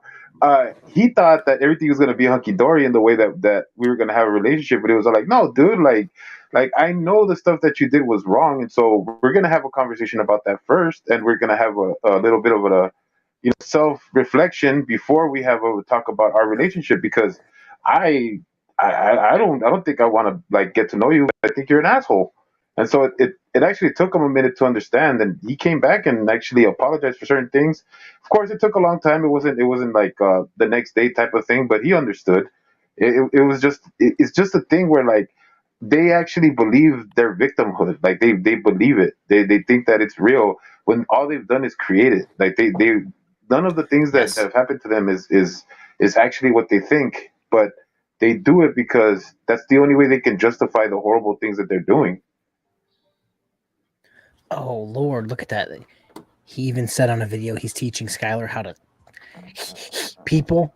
he thought that everything was gonna be hunky dory in the way that we were gonna have a relationship. But it was like, no, dude, like I know the stuff that you did was wrong, and so we're gonna have a conversation about that first, and we're gonna have a little bit of a self reflection before we have a talk about our relationship because I I don't think I want to like get to know you. I think you're an asshole. And so it actually took him a minute to understand, and he came back and actually apologized for certain things. Of course, it took a long time. It wasn't like the next day type of thing, but he understood. It was just it's just a thing where like they actually believe their victimhood. Like they believe it. They think that it's real when all they've done is create it. Like they none of the things that Yes. have happened to them is actually what they think, but they do it because that's the only way they can justify the horrible things that they're doing. Oh Lord, look at that. He even said on a video he's teaching Skylar how to people.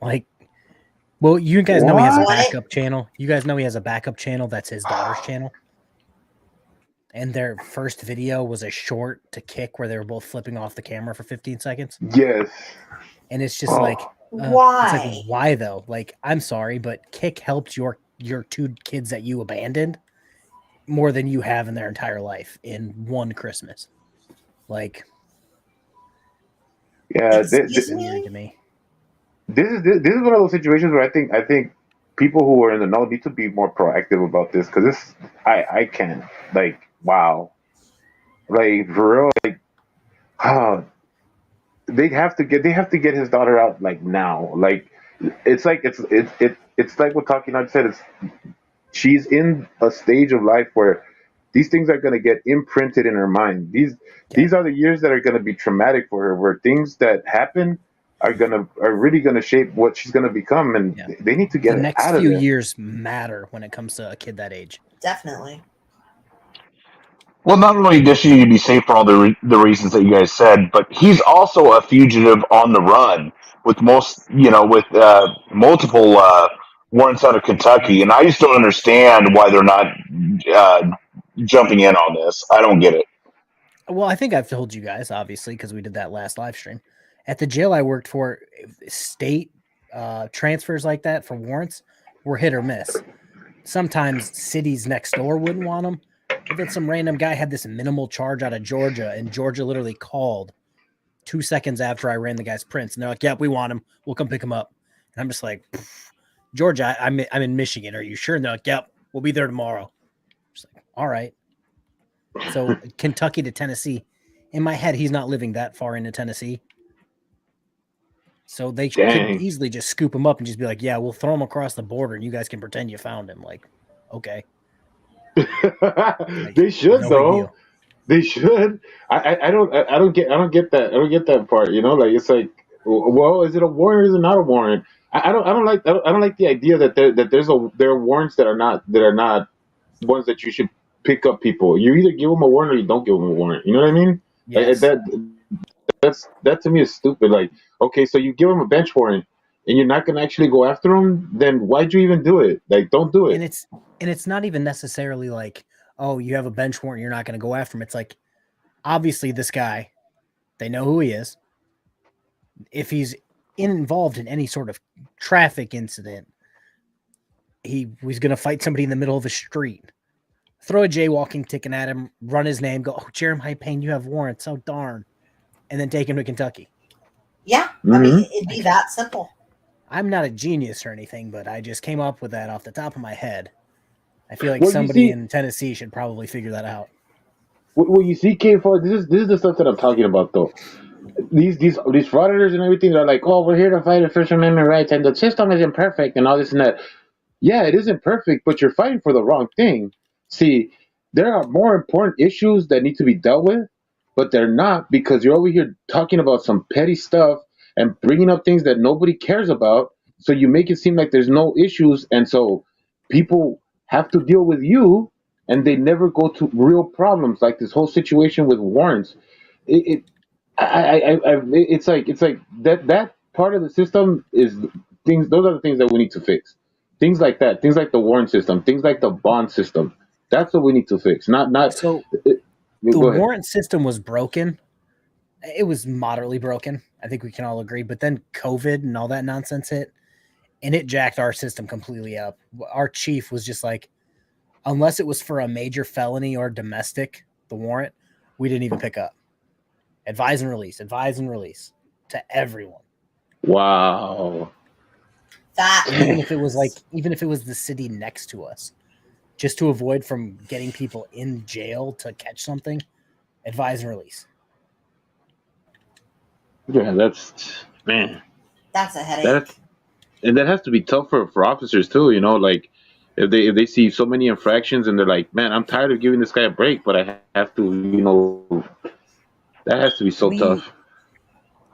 Like, well, you guys know he has a What? backup channel. You guys know he has a backup channel that's his daughter's channel. And their first video was a short to Kick where they were both flipping off the camera for 15 seconds. Yes. And it's just Oh. like, Why? It's like, why though? Like, I'm sorry, but Kick helped your two kids that you abandoned more than you have in their entire life in one Christmas. Like, Yeah, Excuse weird to me? me. this is one of those situations where I think people who are in the know need to be more proactive about this because this I can't like wow like for real like oh, they have to get his daughter out like now like it's like what Talking Nod said it's she's in a stage of life where these things are going to get imprinted in her mind. These are the years that are going to be traumatic for her, where things that happen are really going to shape what she's going to become, and Yeah. they need to The get it next out of few there. years matter when it comes to a kid that age. Definitely. Well, not only does she need to be safe for all the reasons that you guys said, but he's also a fugitive on the run with multiple warrants out of Kentucky, and I just don't understand why they're not uh, jumping in on this. I don't get it. Well, I think I've told you guys, obviously, because we did that last live stream. At the jail I worked for, state transfers like that for warrants were hit or miss. Sometimes cities next door wouldn't want them, but then some random guy had this minimal charge out of Georgia, and Georgia literally called 2 seconds after I ran the guy's prints, and they're like, "Yep, we want him. We'll come pick him up." And I'm just like, "Georgia, I'm in Michigan. Are you sure?" And they're like, "Yep, we'll be there tomorrow." Just like, all right. So Kentucky to Tennessee. In my head, he's not living that far into Tennessee. So they could easily just scoop him up and just be like, yeah, we'll throw him across the border and you guys can pretend you found him. Like, okay. They should no big though. deal. They should. I don't get that. I don't get that part. Like it's like, well, is it a warrant or is it not a warrant? I don't like the idea that there are warrants that are not ones that you should pick up people. You either give them a warrant or you don't give them a warrant. You know what I mean? Yes. That to me is stupid. Like, okay, so you give them a bench warrant and you're not gonna actually go after them, then why'd you even do it? Like, don't do it. And it's not even necessarily like, oh, you have a bench warrant, you're not going to go after him. It's like, obviously, this guy, they know who he is. If he's involved in any sort of traffic incident, he was going to fight somebody in the middle of the street, throw a jaywalking ticket at him, run his name, go, oh, Jeremiah Payne, you have warrants. Oh, darn. And then take him to Kentucky. Yeah. I mean, it'd be that simple. I'm not a genius or anything, but I just came up with that off the top of my head. I feel like Well, you somebody see- in Tennessee should probably figure that out. Well, you see, K4, this is the stuff that I'm talking about, though. These frauditors and everything, they're like, oh, we're here to fight the First Amendment rights, and the system is imperfect, and all this and that. Yeah, it isn't perfect, but you're fighting for the wrong thing. See, there are more important issues that need to be dealt with, but they're not because you're over here talking about some petty stuff and bringing up things that nobody cares about. So you make it seem like there's no issues, and so people have to deal with you, and they never go to real problems like this whole situation with warrants. it it's like that part of the system is things. Those are the things that we need to fix. Things like that. Things like the warrant system. Things like the bond system. That's what we need to fix. Not. So It, the go ahead. warrant system was broken. It was moderately broken. I think we can all agree. But then COVID and all that nonsense hit, and it jacked our system completely up. Our chief was just like, unless it was for a major felony or domestic, the warrant, we didn't even pick up. Advise and release to everyone. Wow. That Even if it was the city next to us, just to avoid from getting people in jail to catch something, advise and release. Yeah, that's man. that's a headache. That and that has to be tough for officers too. You know, like if they see so many infractions and they're like, man, I'm tired of giving this guy a break, but I have to. You know, that has to be so tough.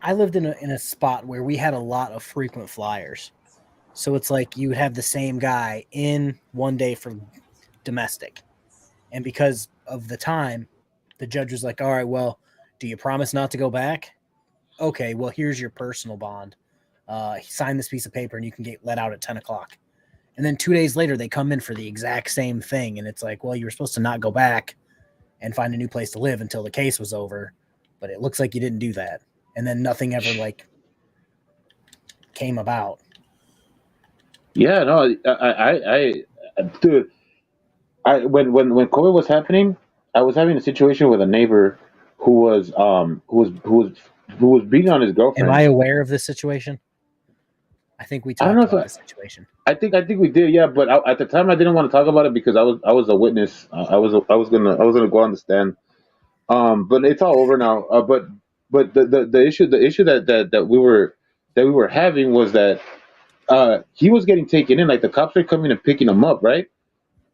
I lived in a spot where we had a lot of frequent flyers. So it's like you would have the same guy in one day for domestic. And because of the time, the judge was like, all right, well, do you promise not to go back? Okay, well, here's your personal bond. Sign this piece of paper and you can get let out at 10 o'clock. And then 2 days later, they come in for the exact same thing. And it's like, well, you were supposed to not go back and find a new place to live until the case was over. But it looks like you didn't do that. And then nothing ever came about. Yeah, no, dude, when COVID was happening, I was having a situation with a neighbor who was beating on his girlfriend. Am I aware of this situation? I think we talked about this situation. I think we did, yeah. But at the time, I didn't want to talk about it because I was a witness. I was gonna go on the stand. But it's all over now. But the issue that we were having was that he was getting taken in, like the cops were coming and picking him up, right?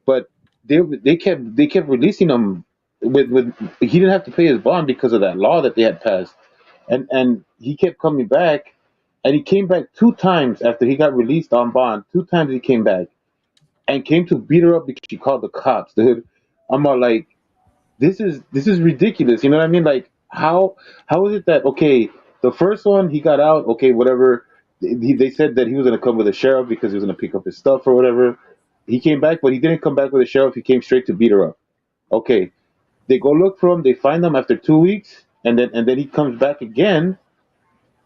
But they kept releasing him with he didn't have to pay his bond because of that law that they had passed, and he kept coming back, and he came back 2 times after he got released on bond. 2 times he came back and came to beat her up because she called the cops, dude. I'm all like, this is ridiculous. You know what I mean? Like how is it that okay, the first one he got out, okay, whatever. They said that he was gonna come with a sheriff because he was gonna pick up his stuff or whatever. He came back, but he didn't come back with a sheriff. He came straight to beat her up. Okay, they go look for him. They find him after 2 weeks, and then he comes back again.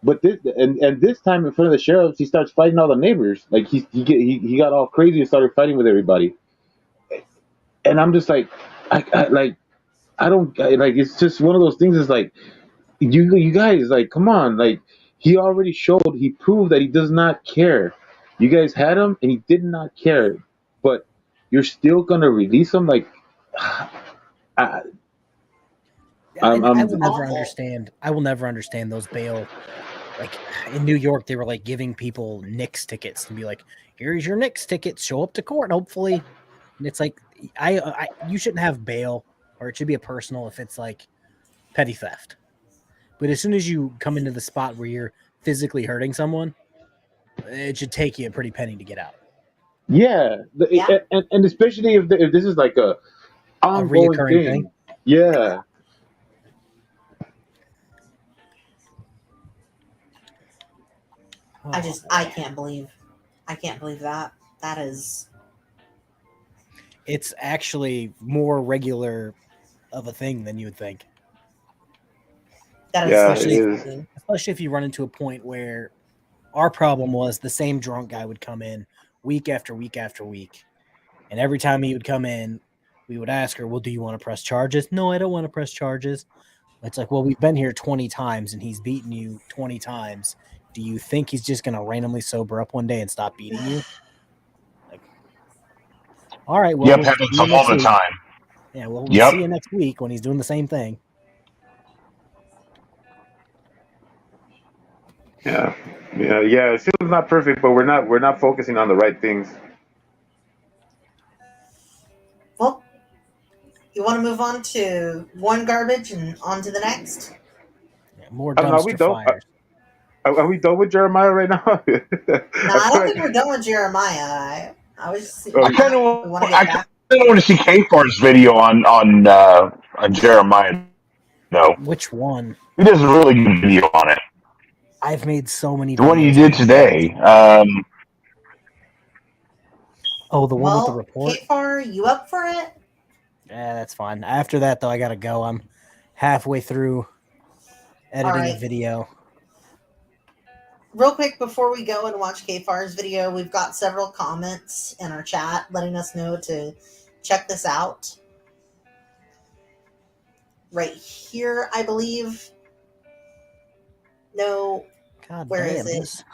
But this time in front of the sheriffs, he starts fighting all the neighbors. Like he got all crazy and started fighting with everybody. And I'm just like, I don't like. It's just one of those things. Is like you guys like, come on, like he already showed, he proved that he does not care. You guys had him and he did not care, but you're still gonna release him. Like I, I will never understand. I will never understand those bail. Like in New York, they were like giving people Knicks tickets and be like, "Here's your Knicks tickets. Show up to court, hopefully." And it's like, you shouldn't have bail, or it should be a personal if it's like petty theft. But as soon as you come into the spot where you're physically hurting someone, it should take you a pretty penny to get out. yeah, and especially if this is like a ongoing reoccurring thing. Yeah. I can't believe that. That is. It's actually more regular of a thing than you would think. That is especially if you run into a point where our problem was the same drunk guy would come in week after week after week. And every time he would come in, we would ask her, well, do you want to press charges? No, I don't want to press charges. It's like, well, we've been here 20 times and he's beaten you 20 times. Do you think he's just going to randomly sober up one day and stop beating you? Like, all right. Well, yep, happens all the time. Yeah, well, we'll see you next week when he's doing the same thing. Yeah. It still not perfect, but we're not focusing on the right things. Well, you want to move on to one garbage and on to the next? Yeah, more dumpster fires. Are we done with Jeremiah right now? No, I don't think we're done with Jeremiah. I was just I kind of want to see K-Far's video on Jeremiah. No. Which one? He does a really good video on it. I've made so many The one you videos did on it. today. Oh, the one with the Well, report? Kfar, you up for it? Yeah, that's fine. After that, though, I gotta go. I'm halfway through editing a Alright. video. Real quick before we go and watch Kfar's video, we've got several comments in our chat letting us know to check this out. Right here, I believe. No, God where damn is it? this.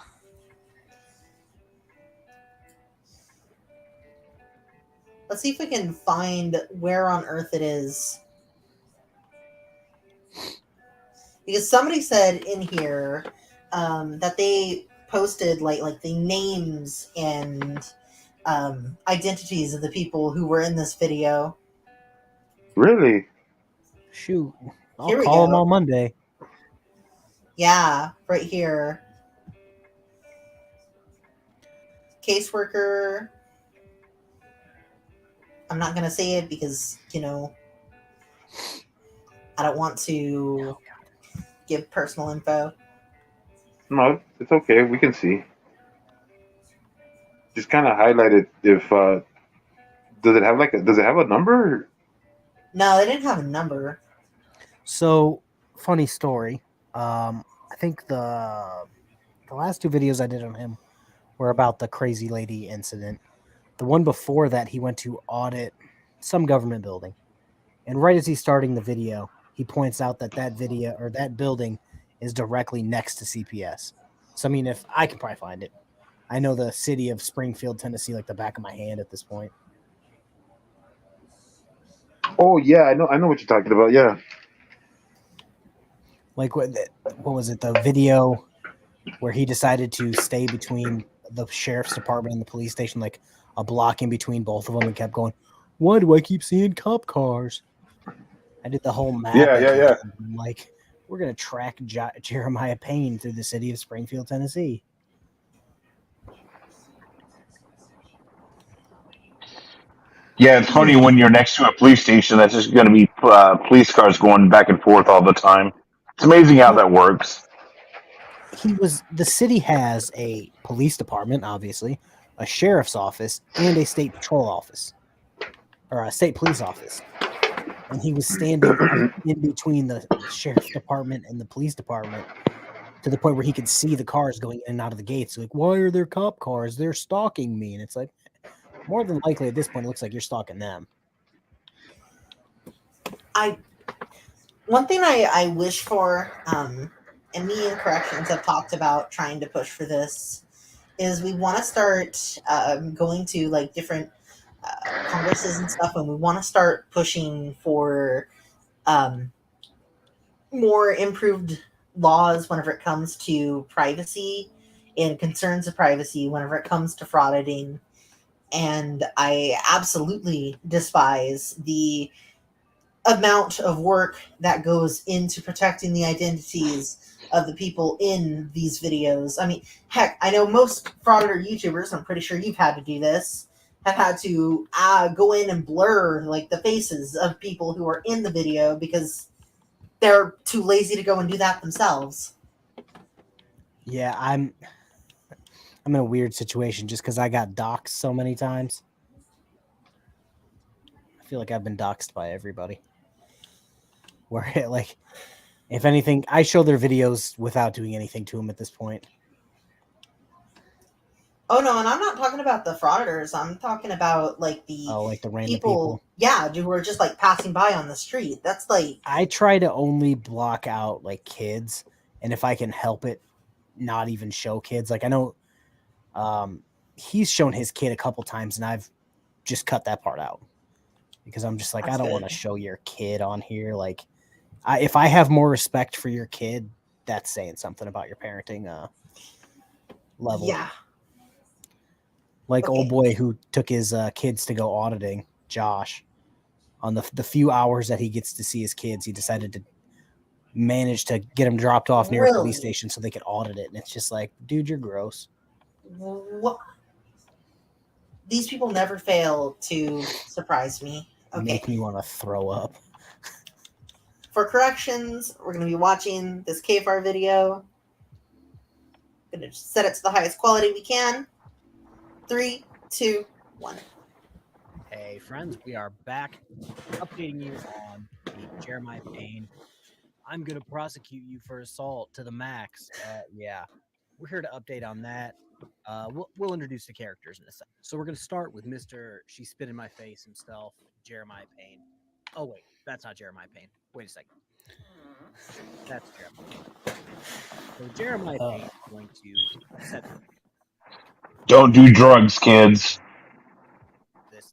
Let's see if we can find where on earth it is. Because somebody said in here that they posted like the names and identities of the people who were in this video. Really? Shoot. I'll Here we call him go. on Monday. Yeah, right here. Caseworker. I'm not going to say it because, you know, I don't want to give personal info. No, it's okay. We can see. Just kind of highlight it. If does it have does it have a number? No, they didn't have a number. So, funny story. I think the last two videos I did on him were about the crazy lady incident. The one before that, he went to audit some government building. And right as he's starting the video, he points out that that video or that building is directly next to CPS. So, I mean, if I can probably find it, I know the city of Springfield, Tennessee, like the back of my hand at this point. Oh yeah, I know what you're talking about. Yeah. Like what was it? The video where he decided to stay between the sheriff's department and the police station, like a block in between both of them, and kept going, "Why do I keep seeing cop cars?" I did the whole map. Yeah. Like, we're gonna track Jeremiah Payne through the city of Springfield, Tennessee. Yeah, it's funny when you're next to a police station that's just going to be police cars going back and forth all the time. It's amazing how that works. The city has a police department, obviously, a sheriff's office, and a state patrol office, or a state police office. And he was standing in between the sheriff's department and the police department to the point where he could see the cars going in and out of the gates. Like, why are there cop cars? They're stalking me. And it's like, more than likely at this point, it looks like you're stalking them. One thing I wish for, and me and Corrections have talked about trying to push for this, is we want to start going to like different congresses and stuff, and we want to start pushing for more improved laws whenever it comes to privacy and concerns of privacy whenever it comes to frauditing. And I absolutely despise the amount of work that goes into protecting the identities of the people in these videos. I mean, heck, I know most frauditor YouTubers, I'm pretty sure you've had to do this, have had to go in and blur like the faces of people who are in the video because they're too lazy to go and do that themselves. Yeah, I'm in a weird situation just because I got doxxed so many times. I feel like I've been doxxed by everybody. Where, like, if anything, I show their videos without doing anything to them at this point. Oh no, and I'm not talking about the frauditors. I'm talking about like the random people. Yeah, who are just like passing by on the street. That's like, I try to only block out like kids, and if I can help it, not even show kids. Like I know, he's shown his kid a couple times, and I've just cut that part out because I'm just like, I don't want to show your kid on here. Like, if I have more respect for your kid, that's saying something about your parenting level. Yeah. Like old boy who took his kids to go auditing, Josh, on the few hours that he gets to see his kids, he decided to manage to get them dropped off near a police station so they could audit it. And it's just like, dude, you're gross. What? These people never fail to surprise me. Okay. Make me want to throw up. for corrections, we're going to be watching this KFR video. Going to set it to the highest quality we can. 3, 2, 1. Hey, friends, we are back updating you on the Jeremiah Payne. I'm going to prosecute you for assault to the max. Yeah, we're here to update on that. We'll introduce the characters in a second. So we're going to start with Mr. She Spit in My Face himself, Jeremiah Payne. Oh, wait, that's not Jeremiah Payne. Wait a second. That's Jeremiah Payne. So Jeremiah Payne is going to set Don't do drugs, kids. this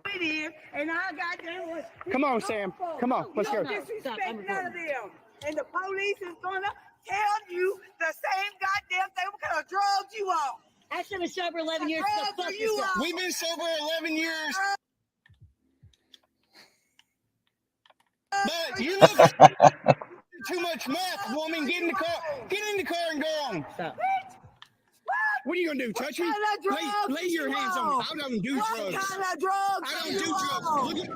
lady. And I got them. Come on, Sam. Come on, let's go. Disrespect none of them. And the police is gonna tell you the same goddamn thing. What kind of drugs you on? I've been sober 11 years. Drugs are you on? We've been sober 11 years. But you look like too much meth, woman. Get in the car. Get in the car and go on. Stop. What are you gonna do? Touch me? Lay your hands on me. I don't do drugs. What kind of drugs I are don't do you drugs. on? Look at,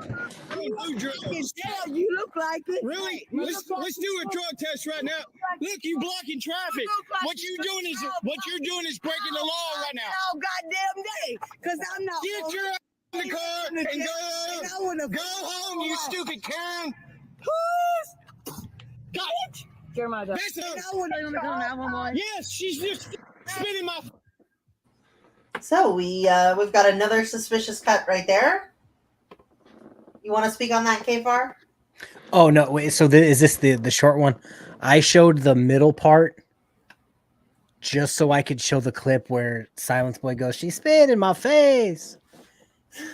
I don't do I drugs. can tell you look like it. Really? Let's do a drug test right now. Look, you blocking traffic. What you're doing is breaking the law right now. All goddamn day, cause I'm not. Get your ass in the car and go home, you stupid Karen. Got it. Jeremiah, go. Listen, I want to call 911. yes, she's just spitting my. So we've got another suspicious cut right there. You want to speak on that, KFAR? Oh, no, wait, so is this the short one? I showed the middle part just so I could show the clip where Silence Boy goes, she spit in my face.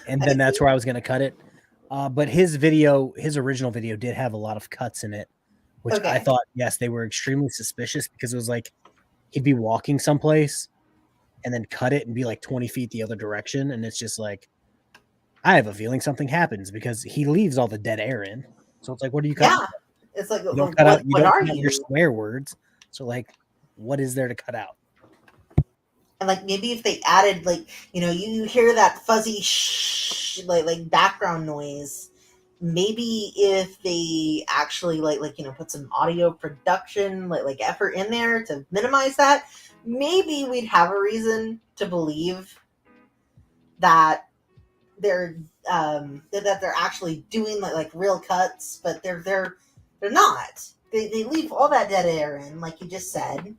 And then that's where I was going to cut it. But his original video did have a lot of cuts in it, which I thought, yes, they were extremely suspicious because it was like he'd be walking someplace and then cut it and be like 20 feet the other direction. And it's just like, I have a feeling something happens because he leaves all the dead air in. So it's like, what are you cutting? Yeah. It's like, you don't cut out your swear words. So like, what is there to cut out? And like maybe if they added like, you hear that fuzzy shh, like background noise. Maybe if they actually put some audio production like effort in there to minimize that, maybe we'd have a reason to believe that they're actually doing like real cuts, but they're not. They leave all that dead air in, like you just said,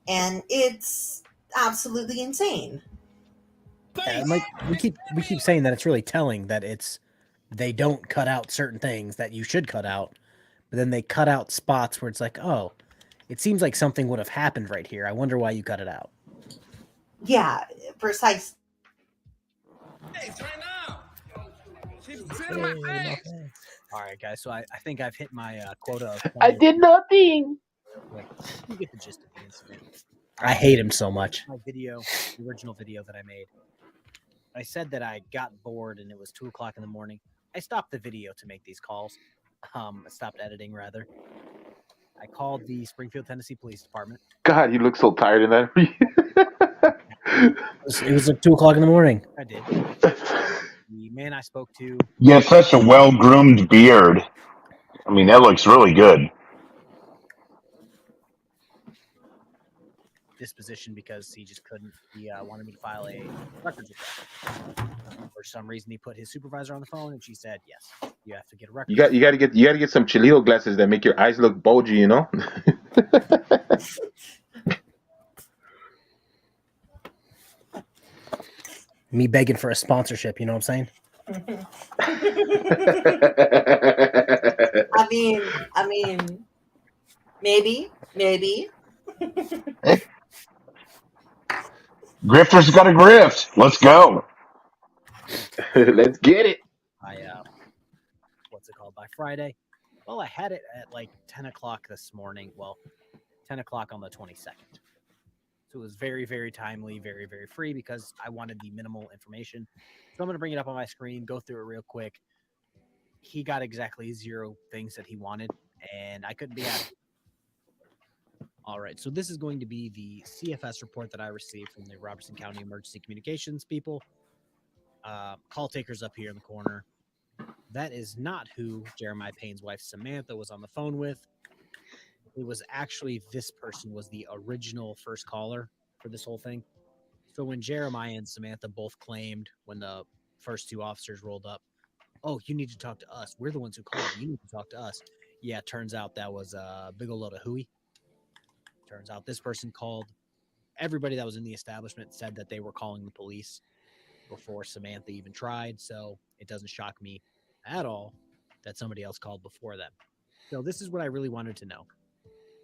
and it's absolutely insane. Yeah, like we keep saying that it's really telling that they don't cut out certain things that you should cut out, but then they cut out spots where it's like, oh, it seems like something would have happened right here. I wonder why you cut it out. Yeah, precise. All right, guys. So I think I've hit my quota of. I did nothing. You get the gist of the incident. I hate him so much. My video, the original video that I made. I said that I got bored and it was 2:00 in the morning. I stopped the video to make these calls. I stopped editing rather. I called the Springfield, Tennessee Police Department. God, you look so tired in that. It was like 2:00 in the morning. I did. The man I spoke to. You have such a well-groomed beard. I mean, that looks really good. Disposition because he just couldn't. He wanted me to file a records request. For some reason, he put his supervisor on the phone, and she said, "Yes, you have to get a record." You got to get some Chilito glasses that make your eyes look bulgy. You know. Me begging for a sponsorship. You know what I'm saying? I mean, maybe. Grifter's got a grift. Let's go. Let's get it. What's it called? By Friday. Well, I had it at like 10 o'clock this morning. Well, 10 o'clock on the 22nd. So it was very, very timely, very, very free because I wanted the minimal information. So I'm going to bring it up on my screen, go through it real quick. He got exactly 0 things that he wanted, and I couldn't be happy. All right, so this is going to be the CFS report that I received from the Robertson County Emergency Communications people. Call takers up here in the corner. That is not who Jeremiah Payne's wife Samantha was on the phone with. It was actually this person was the original first caller for this whole thing. So when Jeremiah and Samantha both claimed when the first two officers rolled up, oh, you need to talk to us. We're the ones who called. You need to talk to us. Yeah, turns out that was a big old load of hooey. Turns out this person called. Everybody that was in the establishment said that they were calling the police before Samantha even tried. So it doesn't shock me at all that somebody else called before them. So this is what I really wanted to know.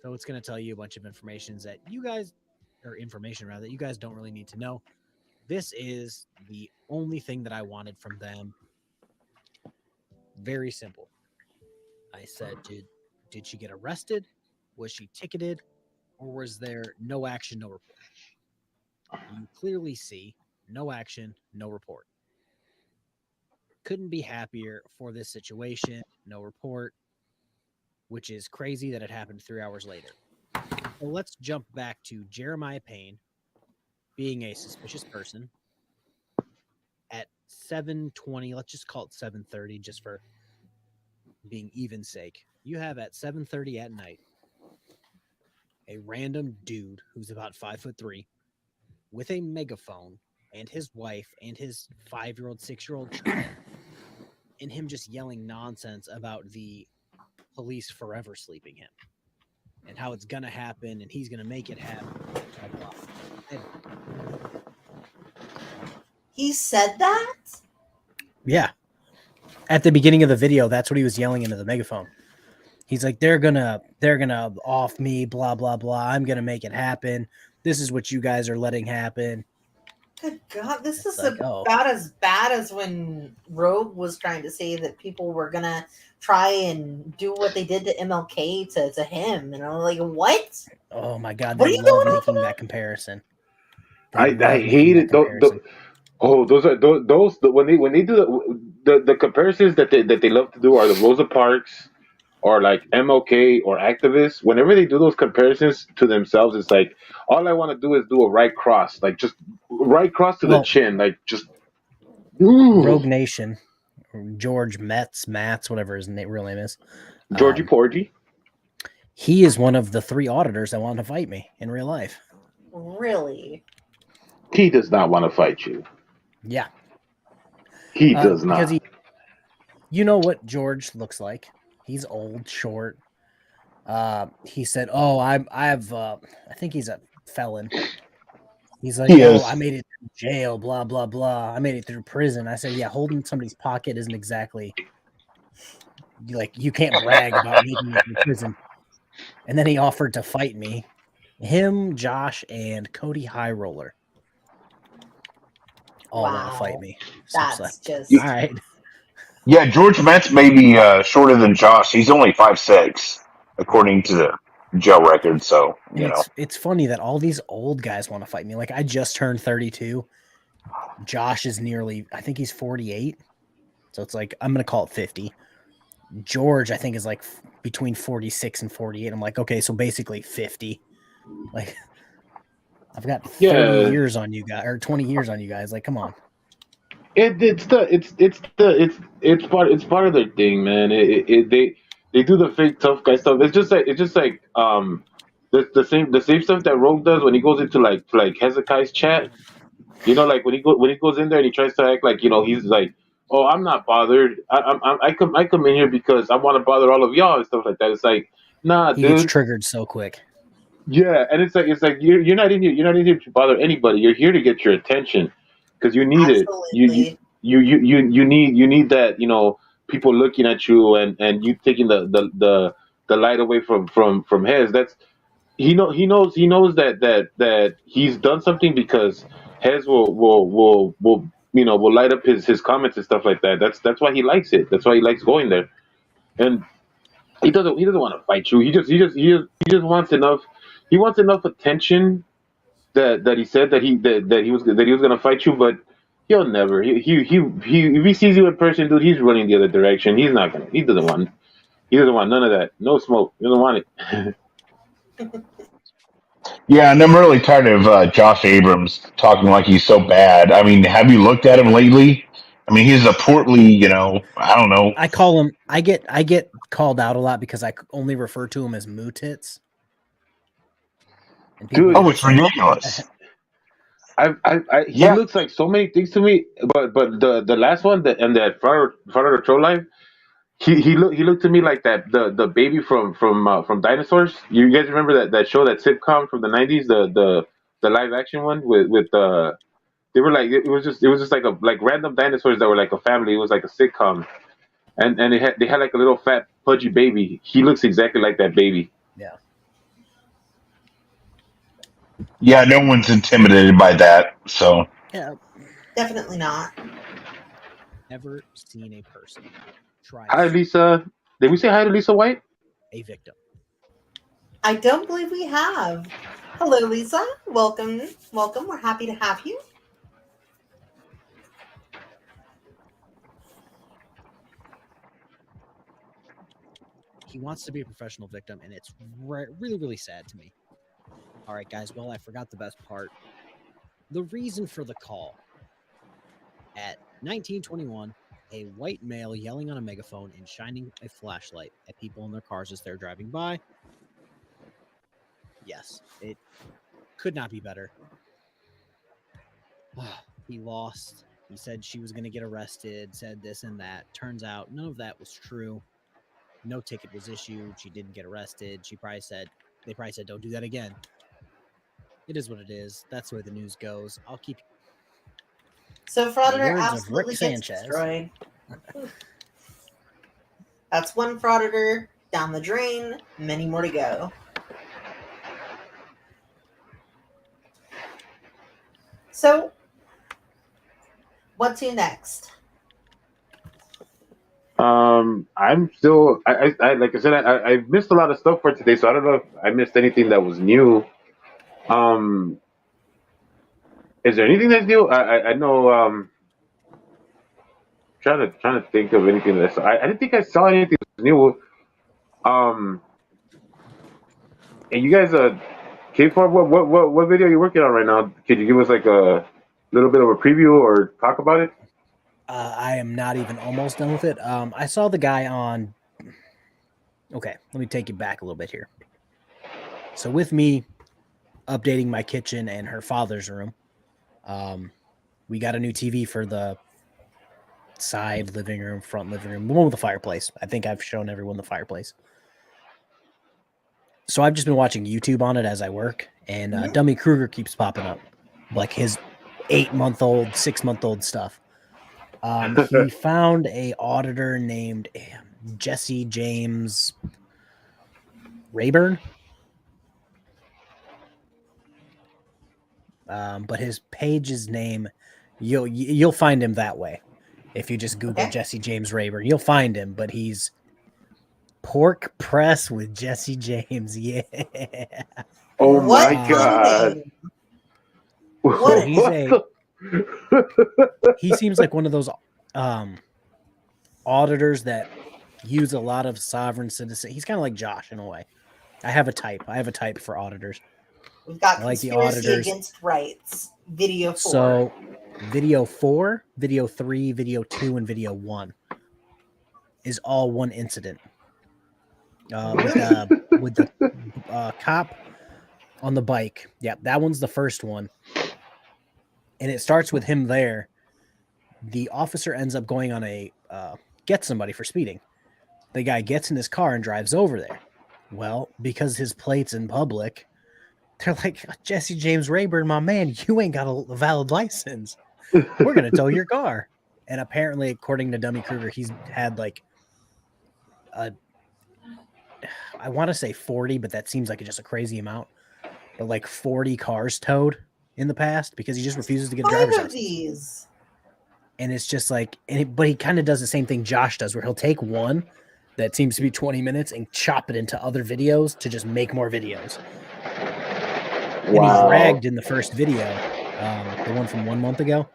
So it's going to tell you a bunch of information that you guys, or information rather, that you guys don't really need to know. This is the only thing that I wanted from them. Very simple. I said, did she get arrested? Was she ticketed? Or was there no action, no report? You clearly see no action, no report. Couldn't be happier for this situation. No report, which is crazy that it happened 3 hours later. So let's jump back to Jeremiah Payne being a suspicious person at 7:20. Let's just call it 7:30 just for being even sake. You have at 7:30 at night a random dude who's about 5'3" with a megaphone and his wife and his 5-year-old, 6-year-old child, and him just yelling nonsense about the police forever sleeping him and how it's gonna happen and he's gonna make it happen. Blah, blah. He said that? Yeah. At the beginning of the video, that's what he was yelling into the megaphone. He's like, they're gonna off me, blah, blah, blah. I'm gonna make it happen. This is what you guys are letting happen. Good God, this is like, about as bad as when Rogue was trying to say that people were gonna try and do what they did to MLK to him. And I'm like, what? Oh my God, what they love making that comparison. I hate it. Those are those when they do the comparisons that they love to do are the Rosa Parks or like MLK or activists. Whenever they do those comparisons to themselves, it's like all I want to do is do a right cross, like just right cross to the chin, like just. Rogue Nation, George Mats, whatever his real name is, Georgie Porgy. He is one of the 3 auditors that want to fight me in real life. Really? He does not want to fight you. Yeah. He does not. Because you know what George looks like. He's old, short. He said, "Oh, I think he's a felon." He's like, "Oh, I made it through jail, blah blah blah. I made it through prison." I said, "Yeah, holding somebody's pocket isn't exactly like you can't brag about making it through prison." And then he offered to fight me, him, Josh, and Cody High Roller. All want to fight me. So that's just all right. Yeah, George Metz may be shorter than Josh. He's only 5'6", according to the jail record. So it's funny that all these old guys want to fight me. Like I just turned 32. Josh is I think he's 48. So it's like I'm gonna call it 50. George, I think, is like between 46 and 48. I'm like, okay, so basically 50. Like I've got 30 years on you guys, or 20 years on you guys. Like, come on. It's part of their thing, man. They do the fake tough guy stuff. It's just like the same stuff that Rogue does when he goes into like Hezekiah's chat. You know, like when he goes in there and he tries to act like he's like, oh, I'm not bothered. I come in here because I want to bother all of y'all and stuff like that. It's like, nah, he dude. Gets triggered so quick. Yeah, and it's like you're not in here. You're not in here to bother anybody. You're here to get your attention because you need Absolutely. it. You need that people looking at you and you taking the light away from Hez. That's he knows that he's done something because Hez will light up his comments and stuff like that. That's why he likes it. That's why he likes going there, and he doesn't want to fight you. He just wants enough. He wants enough attention that he said that he was gonna fight you, but he'll never. He if he sees you in person, dude, he's running the other direction. He's not gonna. He doesn't want none of that. No smoke. He doesn't want it. Yeah, and I'm really tired of Josh Abrams talking like he's so bad. I mean, have you looked at him lately? I mean, he's a portly, I don't know. I call him. I get called out a lot because I only refer to him as moo tits. And Dude, Oh, it's ridiculous. He looks like so many things to me, but the last one and that front of the troll line, he looked to me like the baby from Dinosaurs. You guys remember that show, that sitcom from the 90s, the live action one with they were like, it was just like random dinosaurs that were like a family. It was like a sitcom, and they had like a little fat pudgy baby. He looks exactly like that baby. Yeah. Yeah, no one's intimidated by that. So Yeah. Definitely not. Ever seen a person try Hi, Lisa. Did we say hi to Lisa White? a victim? I don't believe we have. Hello, Lisa. Welcome. Welcome. We're happy to have you. He wants to be a professional victim, and it's really, really sad to me. All right, guys. Well, I forgot the best part. The reason for the call. At 1921, a white male yelling on a megaphone and shining a flashlight at people in their cars as they're driving by. Yes, it could not be better. He lost. He said she was going to get arrested, said this and that. Turns out none of that was true. No ticket was issued. She didn't get arrested. They probably said, don't do that again. It is what it is. That's the way the news goes. I'll keep. So Frauditor Words of absolutely Rick gets Sanchez. destroyed. That's one Frauditor down the drain. Many more to go. So, what's your next? I'm still. I like I said, I missed a lot of stuff for today, so I don't know if I missed anything that was new. Um, is there anything that's new? I know. Trying to think of anything that I didn't think I saw anything that's new. And you guys, K4, what video are you working on right now? Could you give us like a little bit of a preview or talk about it? I am not even almost done with it. I saw the guy on. Okay, let me take you back a little bit here. So with me updating my kitchen and her father's room, we got a new TV for the side living room, front living room, the one with the fireplace. I think I've shown everyone the fireplace. So I've just been watching YouTube on it as I work, and Dummy Kruger keeps popping up, like his 8-month-old, 6-month-old stuff. He found a auditor named Jesse James Rayburn. But his page's name, you'll find him that way. If you just Google Jesse James Rayburn, you'll find him. But he's Pork Press with Jesse James. Yeah. Oh my God. What? He seems like one of those auditors that use a lot of sovereign citizen. He's kind of like Josh in a way. I have a type for auditors. We've got I like the Conspiracy auditors. Against Rights, video 4. So, video 4, video 3, video 2, and video 1 is all one incident. With the cop on the bike. Yeah, that one's the first one. And it starts with him there. The officer ends up going on a get somebody for speeding. The guy gets in his car and drives over there. Well, because his plate's in public, they're like, Jesse James Rayburn, my man, you ain't got a valid license. We're going to tow your car. And apparently, according to Dummy Kruger, he's had like I want to say 40, but that seems like just a crazy amount. But like 40 cars towed in the past because he just refuses to get a driver's license. These. And it's just like, but he kind of does the same thing Josh does, where he'll take one that seems to be 20 minutes and chop it into other videos to just make more videos. And he bragged in the first video, the one from 1 month ago.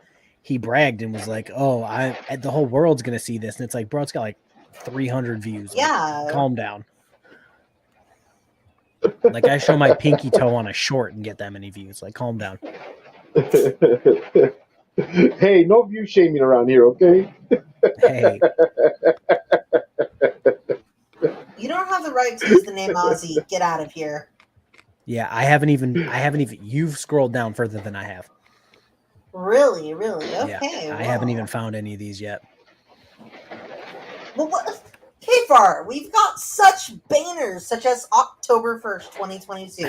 He bragged and was like, "Oh, the whole world's gonna see this," and it's like, bro, it's got like 300 views. Yeah, like, calm down. Like I show my pinky toe on a short and get that many views. Like, calm down. Hey, no view shaming around here, okay? Hey, You don't have the right to use the name Ozzy. Get out of here. yeah, I haven't even. You've scrolled down further than I have. Really, really. Yeah, Okay. I haven't even found any of these yet. Well, what? Kfar, we've got such banners such as October 1st, 2022.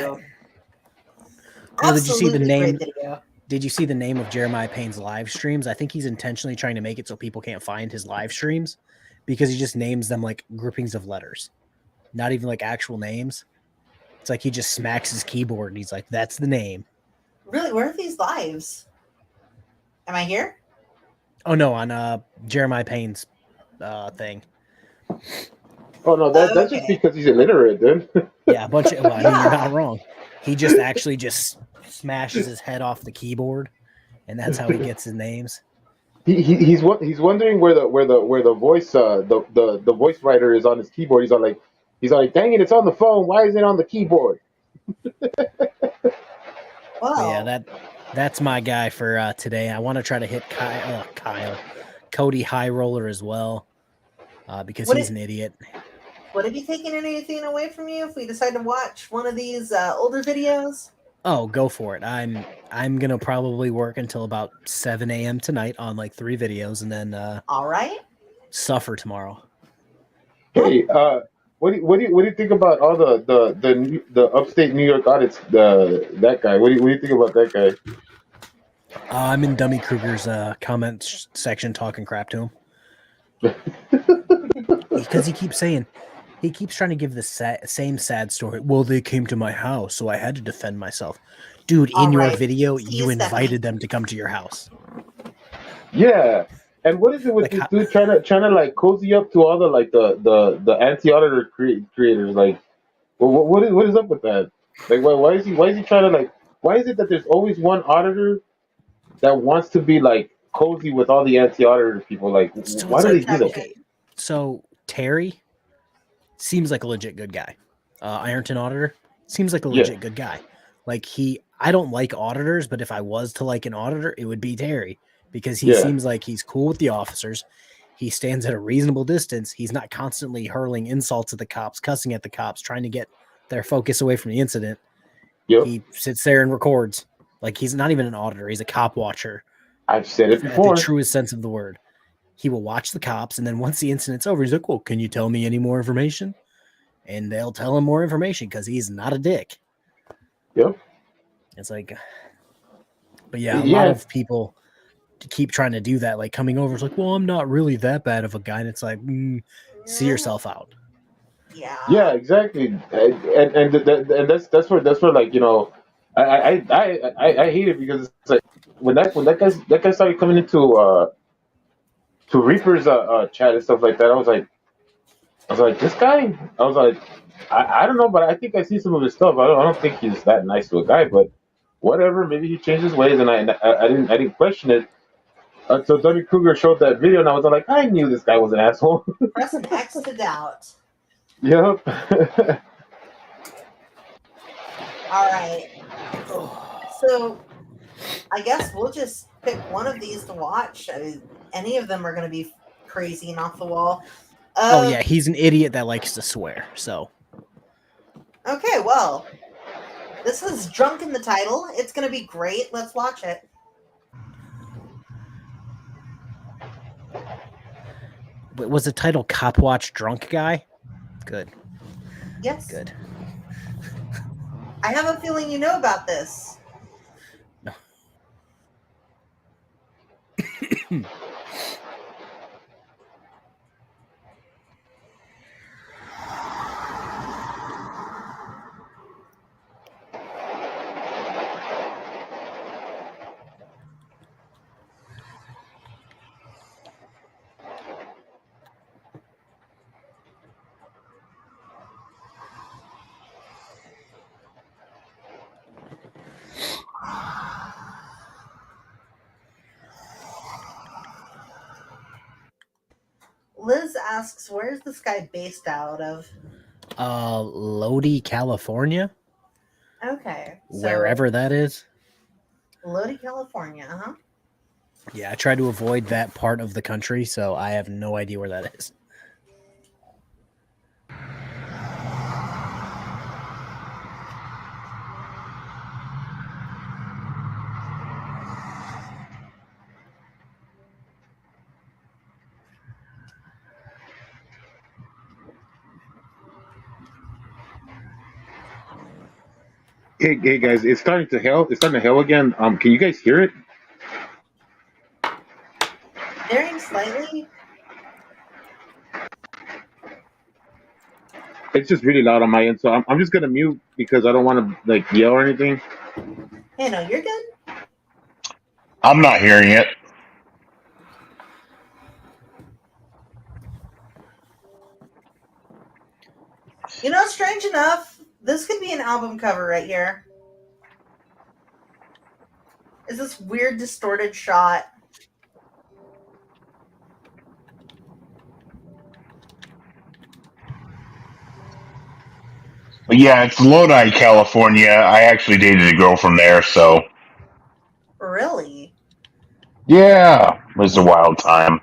Well, did you see the Absolutely name? great video. Did you see the name of Jeremiah Payne's live streams? I think he's intentionally trying to make it so people can't find his live streams because he just names them like groupings of letters, not even like actual names. It's like he just smacks his keyboard and he's like, "That's the name." Really, where are these lives? Am I here? Oh no, on Jeremiah Payne's thing. Oh no, that's just Okay. because he's illiterate, then. Yeah, a bunch of. Well, I mean, you're Yeah. not wrong. He just actually just smashes his head off the keyboard, and that's how he gets his names. He's wondering where the voice the voice writer is on his keyboard. He's like, dang it, it's on the phone. Why is it on the keyboard? But yeah, Well, that's my guy for today. I want to try to hit Cody High Roller as well, because Would he's it- an idiot. would it be taking anything away from you if we decide to watch one of these older videos? Oh, go for it. I'm gonna probably work until about 7 a.m. tonight on like 3 videos, and then All right. suffer tomorrow. Hey, what do you think about all the upstate New York audits? That guy. What do you think about that guy? I'm in Dummy Kruger's comment section talking crap to him because he keeps trying to give the same sad story. Well, they came to my house, so I had to defend myself. Dude, in All your right. video, See you you, invited Stephanie. them to come to your house. Yeah. And what is it with Like, this dude trying to like cozy up to all the anti auditor creators? Like, what is up with that? Like, why is he trying to like? Why is it that there's always one auditor that wants to be like cozy with all the anti auditor people? Like, So why it's do they like, do that? okay, so Terry seems like a legit good guy. Ironton Auditor seems like a Yeah. legit good guy. Like I don't like auditors, but if I was to like an auditor, it would be Terry because he Yeah. seems like he's cool with the officers. He stands at a reasonable distance. He's not constantly hurling insults at the cops, cussing at the cops, trying to get their focus away from the incident. Yep. He sits there and records. Like he's not even an auditor. He's a cop watcher I've said it at the before. truest sense of the word. He will watch the cops, and then once the incident's over, he's like, well, can you tell me any more information? And they'll tell him more information because he's not a dick. Yep. It's like, but yeah, a Yeah. lot of people keep trying to do that. Like coming over, it's like, well, I'm not really that bad of a guy. And it's like, see yourself out. Yeah. Yeah, exactly. And that's where like, you know, I hate it because it's like when that guy started coming into to Reaper's chat and stuff like that. I was like, this guy. I was like, I don't know, but I think I see some of his stuff. I don't think he's that nice to a guy, but whatever. Maybe he changed his ways, and I didn't question it until Tony Kruger showed that video, and I was like, I knew this guy was an asshole. Press an X to doubt. Yep. All right. So I guess we'll just pick one of these to watch. I mean, any of them are going to be crazy and off the wall. Oh yeah, he's an idiot that likes to swear. So Okay, well, this is Drunk in the title. It's going to be great. Let's watch it. was the title "Cop Watch Drunk Guy"? Good. Yes. Good. I have a feeling you know about this. No. Liz asks, where's this guy based out of? Lodi, California. Okay. So Wherever that is. Lodi, California, huh? Yeah, I try to avoid that part of the country, so I have no idea where that is. Hey guys, it's starting to hail. It's starting to hail again. Can you guys hear it? Very slightly. It's just really loud on my end, so I'm just gonna mute because I don't want to like yell or anything. Hey, no, you're good. I'm not hearing it. You know, strange enough, this could be an album cover right here. Is this weird distorted shot? But yeah, it's Lodi, California. I actually dated a girl from there, so Really? yeah, it was a wild time.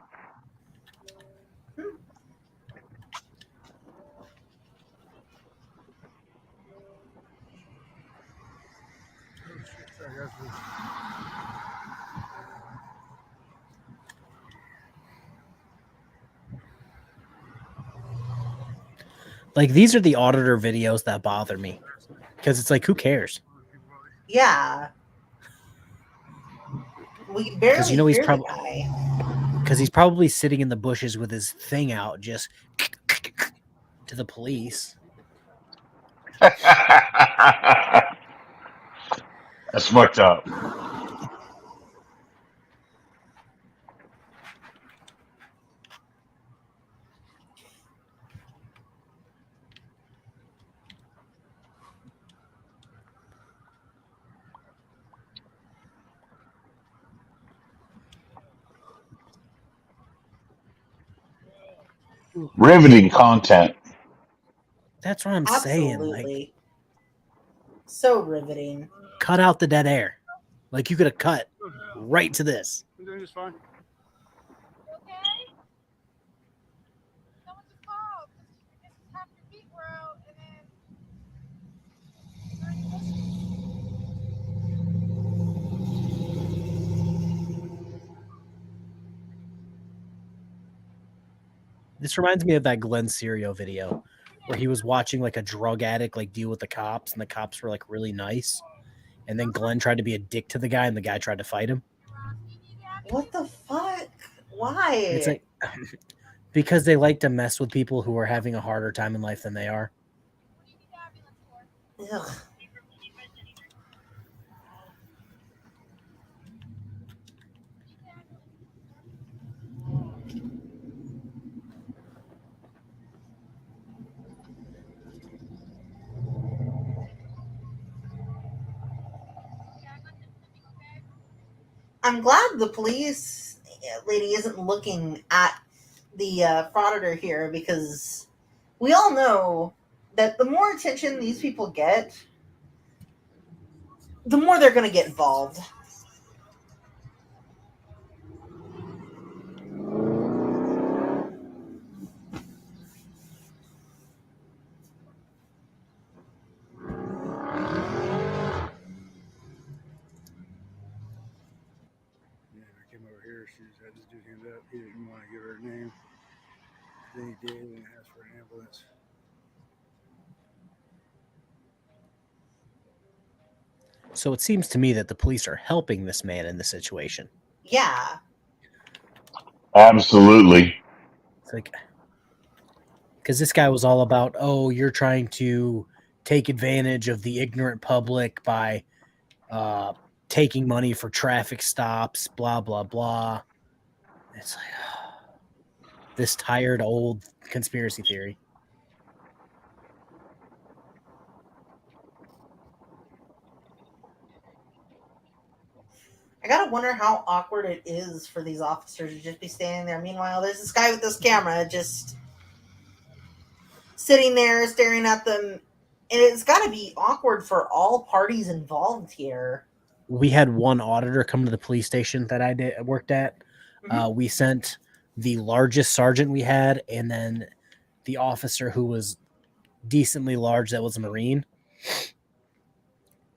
Like, these are the auditor videos that bother me because it's like, who cares? Yeah. We barely hear the guy. Because he's probably sitting in the bushes with his thing out, just to the police. That's fucked up. Riveting content. That's what I'm saying. Like, Absolutely. So riveting. cut out the dead air. Like, you could have cut right to this. I'm doing just fine. This reminds me of that Glenn Serio video where he was watching like a drug addict like deal with the cops, and the cops were like really nice, and then Glenn tried to be a dick to the guy, and the guy tried to fight him. What the fuck? Why? It's like because they like to mess with people who are having a harder time in life than they are. Ugh. I'm glad the police lady isn't looking at the frauditor here, because we all know that the more attention these people get, the more they're going to get involved. Had this dude hand up. He didn't want to give her a name. Then he did and asked for an ambulance. So it seems to me that the police are helping this man in this situation. Yeah. Absolutely. It's like, because this guy was all about, oh, you're trying to take advantage of the ignorant public by taking money for traffic stops, blah, blah, blah. It's like, this tired old conspiracy theory. I gotta wonder how awkward it is for these officers to just be standing there. Meanwhile, there's this guy with this camera just sitting there staring at them. And it's gotta be awkward for all parties involved here. we had one auditor come to the police station that I worked at. We sent the largest sergeant we had, and then the officer who was decently large that was a Marine.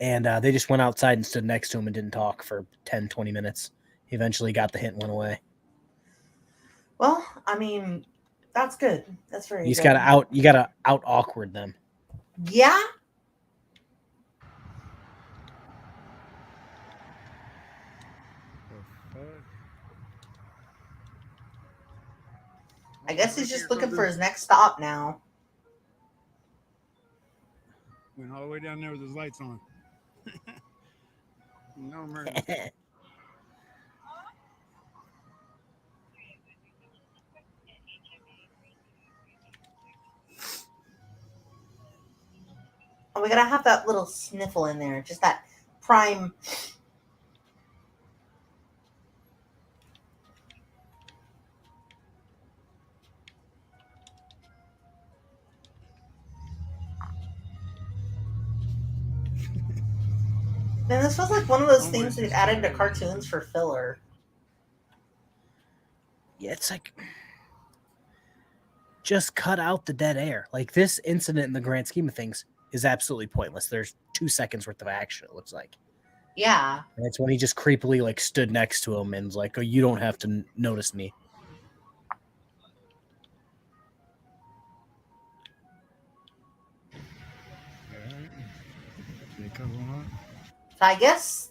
And they just went outside and stood next to him and didn't talk for 10, 20 minutes. He eventually got the hint and went away. Well, I mean, that's good. That's very good. You gotta out awkward them. Yeah. I guess he's just looking for his next stop now. Went all the way down there with his lights on. No emergency. Oh, we gotta have that little sniffle in there. Just that prime. Man, this was like one of those things they've added to cartoons for filler. Yeah, it's like, just cut out the dead air. Like, this incident in the grand scheme of things is absolutely pointless. There's 2 seconds worth of action, it looks like. Yeah. And it's when he just creepily like stood next to him and was like, "Oh, you don't have to notice me." So I guess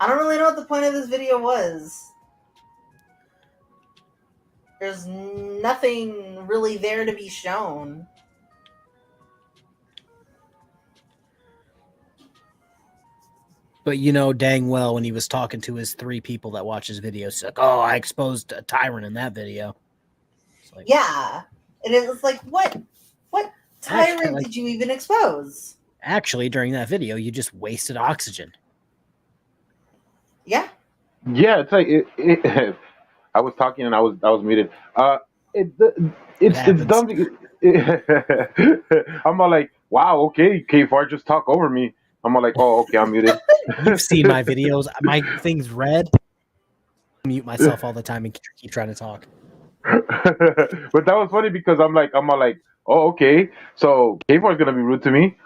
I don't really know what the point of this video was. There's nothing really there to be shown. But you know dang well when he was talking to his 3 people that watch his videos, he's like, "Oh, I exposed a tyrant in that video." Like, yeah. And it was like, what tyrant did you even expose? Actually, during that video, you just wasted oxygen. Yeah. Yeah, it's like I was talking and I was muted. It's dumb. I'm all like, wow, okay, K4 just talk over me. I'm all like, oh, okay, I'm muted. You've seen my videos. My thing's red. I mute myself all the time and keep trying to talk. But that was funny because I'm all like, oh, okay, so K4 is gonna be rude to me.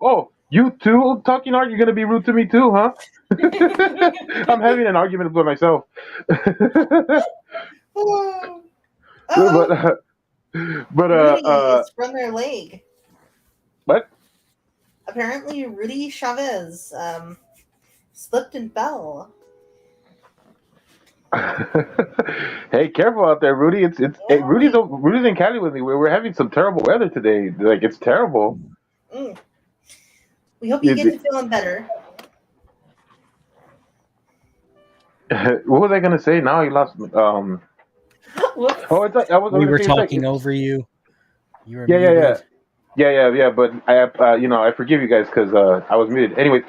Oh, you too, Talking Art, you're gonna be rude to me too, huh? I'm having an argument with myself. But Rudy sprung their leg. What? Apparently, Rudy Chavez slipped and fell. Hey, careful out there, Rudy. Hey, Rudy's in Cali with me. We're having some terrible weather today. Like, it's terrible. We hope you get to feeling better. What was I gonna say? Now you lost. Oh, it's like we were talking over you. You were muted. Yeah. But I forgive you guys because I was muted. Anyways,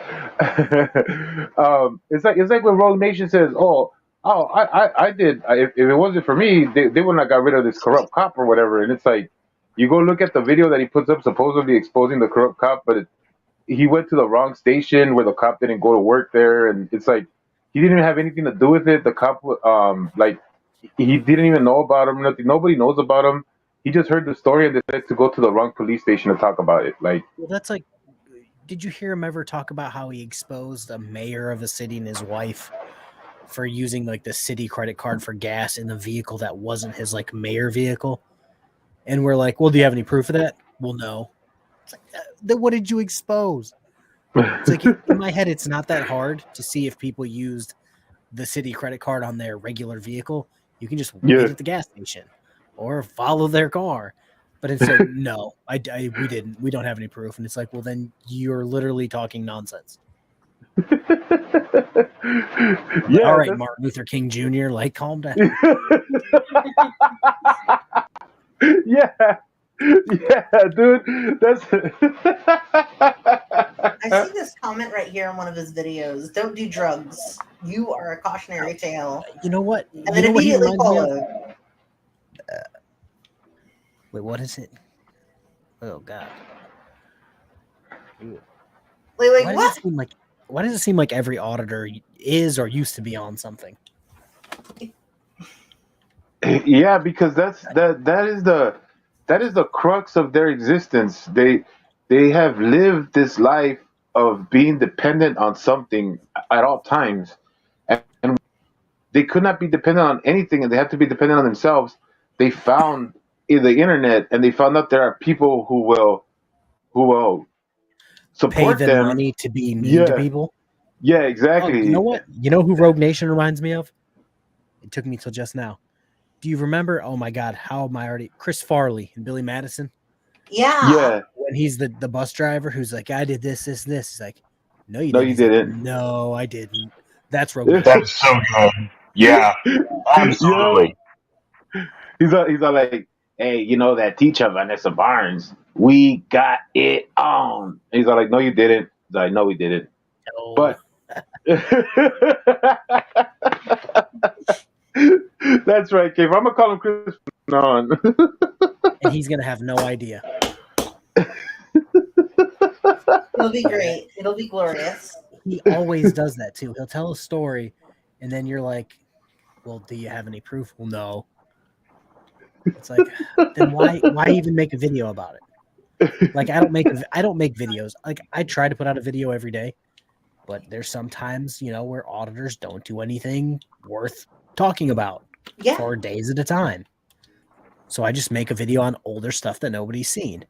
it's like when Rogue Nation says, "Oh, I did. If it wasn't for me, they wouldn't have got rid of this corrupt cop or whatever." And it's like, you go look at the video that he puts up, supposedly exposing the corrupt cop, but he went to the wrong station where the cop didn't go to work there, and it's like he didn't even have anything to do with it. The cop, he didn't even know about him. Nothing. Nobody knows about him. He just heard the story and decided to go to the wrong police station to talk about it. Like, well, that's like, did you hear him ever talk about how he exposed a mayor of a city and his wife for using like the city credit card for gas in the vehicle that wasn't his like mayor vehicle? And we're like, well, do you have any proof of that? Well, no. It's like, then what did you expose? It's like, in my head, it's not that hard to see if people used the city credit card on their regular vehicle. You can just wait at the gas station or follow their car. But it's like, no, we didn't. We don't have any proof. And it's like, well, then you're literally talking nonsense. All right, Martin Luther King Jr., like, calm down. Yeah, dude. That's. I see this comment right here in one of his videos. Don't do drugs. You are a cautionary tale. You know what? And then immediately followed. Wait, what is it? Oh, God. Like Why does what? it seem like? Why does it seem like every auditor is or used to be on something? Yeah, because that is the crux of their existence. They have lived this life of being dependent on something at all times, and they could not be dependent on anything, and they have to be dependent on themselves. They found in the internet, and they found out there are people who will Pay support them them. money to be mean to Yeah, people. yeah, Oh, you know exactly. what? You know who Rogue Nation reminds me of? It took me till just now. Do you remember? Oh my God, how am I already? Chris Farley and Billy Madison. Yeah. Yeah, When he's the bus driver who's like, I did this, this, this. He's like, no, you no, didn't. you He's like, didn't. no, I didn't. That's Rogue Nation. That's so good. Yeah, Yeah, absolutely. he's all like, hey, you know that teacher Vanessa Barnes? We got it on. And he's all like, no, you didn't. He's like, no, we didn't. No. But that's right, Cave. I'm gonna call him Chris from now on. And he's gonna have no idea. It'll be great. It'll be glorious. He always does that too. He'll tell a story, and then you're like, well, do you have any proof? Well, no. It's like, then why even make a video about it? Like, I don't make videos. Like, I try to put out a video every day, but there's sometimes, where auditors don't do anything worth talking about Yeah. for days at a time. So I just make a video on older stuff that nobody's seen.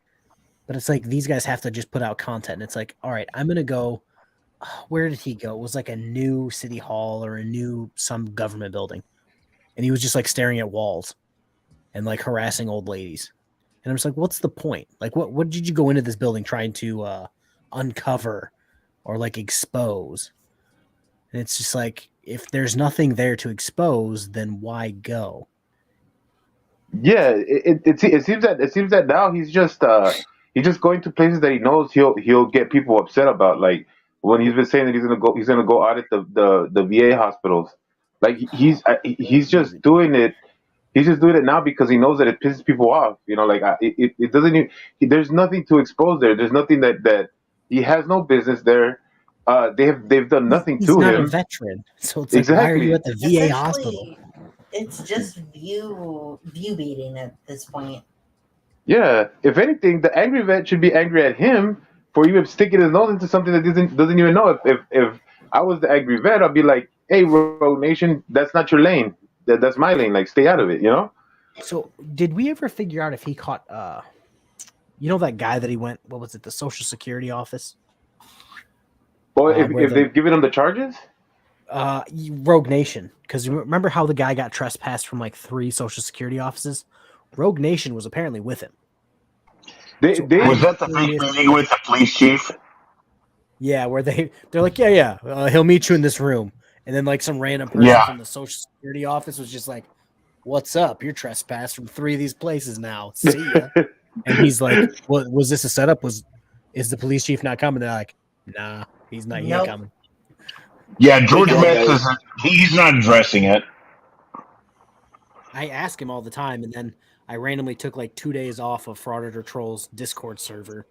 But it's like these guys have to just put out content. And it's like, all right, I'm gonna go. Where did he go? It was like a new city hall or some government building, and he was just like staring at walls and like harassing old ladies. And I'm just like, what's the point? Like, what did you go into this building trying to uncover or like expose? And it's just like, if there's nothing there to expose, then why go? Yeah, it seems that now he's just going to places that he knows he'll get people upset about. Like when he's been saying that he's gonna go audit the VA hospitals. Like he's just doing it. He's just doing it now because he knows that it pisses people off. Like it doesn't even. There's nothing to expose there. There's nothing that he has no business there. They've done nothing He's to not a him. veteran, so it's like, why are you Exactly. at the VA hospital? Essentially, it's just view beating at this point. Yeah. If anything, the angry vet should be angry at him for even sticking his nose into something that doesn't even know. If I was the angry vet, I'd be like, "Hey, Rogue Nation, that's not your lane. That's my lane. Like, stay out of it." So, did we ever figure out if he caught that guy that he went, what was it, the Social Security office? Or Where if they've given him the charges. Rogue Nation, because remember how the guy got trespassed from like 3 Social Security offices? Rogue Nation was apparently with him. They So they Was that the fake meeting with the police chief? Yeah, where they're like, he'll meet you in this room, and then like some random person Yeah. from the Social Security office was just like, "What's up? You're trespassed from 3 of these places now. See ya." And he's like, "What was this a setup? Is the police chief not coming?" They're like, "Nah, he's not. He ain't Nope. coming." Yeah, George Yeah, Metz guys. he's not addressing it. I ask him all the time, and then I randomly took like 2 days off of Frauditor Troll's Discord server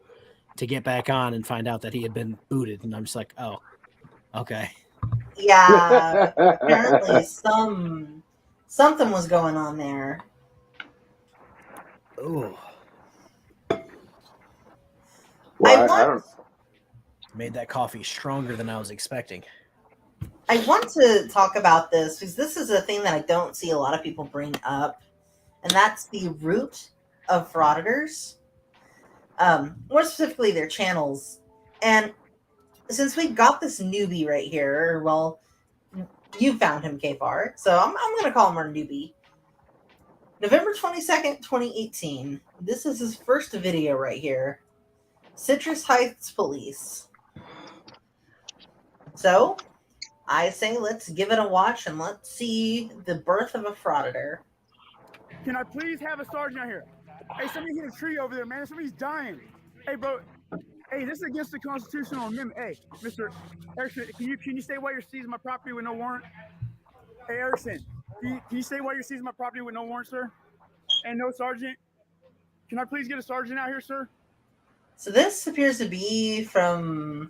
to get back on and find out that he had been booted, and I'm just like, "Oh, okay." Yeah. Apparently, something was going on there. Oh, Well, I don't. made that coffee stronger than I was expecting. I want to talk about this because this is a thing that I don't see a lot of people bring up, and that's the root of frauditors, more specifically their channels. And since we got this newbie right here, well, you found him, Kfar, so I'm going to call him our newbie. November 22nd, 2018. This is his first video right here. Citrus Heights Police. So, I say let's give it a watch and let's see the birth of a frauditor. Can I please have a sergeant out here? Hey, somebody hit a tree over there, man. Somebody's dying. Hey, bro. Hey, this is against the constitutional amendment. Hey, Mr. Erickson, can you stay while you're seizing my property with no warrant? Hey, Erickson, can you stay while you're seizing my property with no warrant, sir? And no sergeant? Can I please get a sergeant out here, sir? So this appears to be from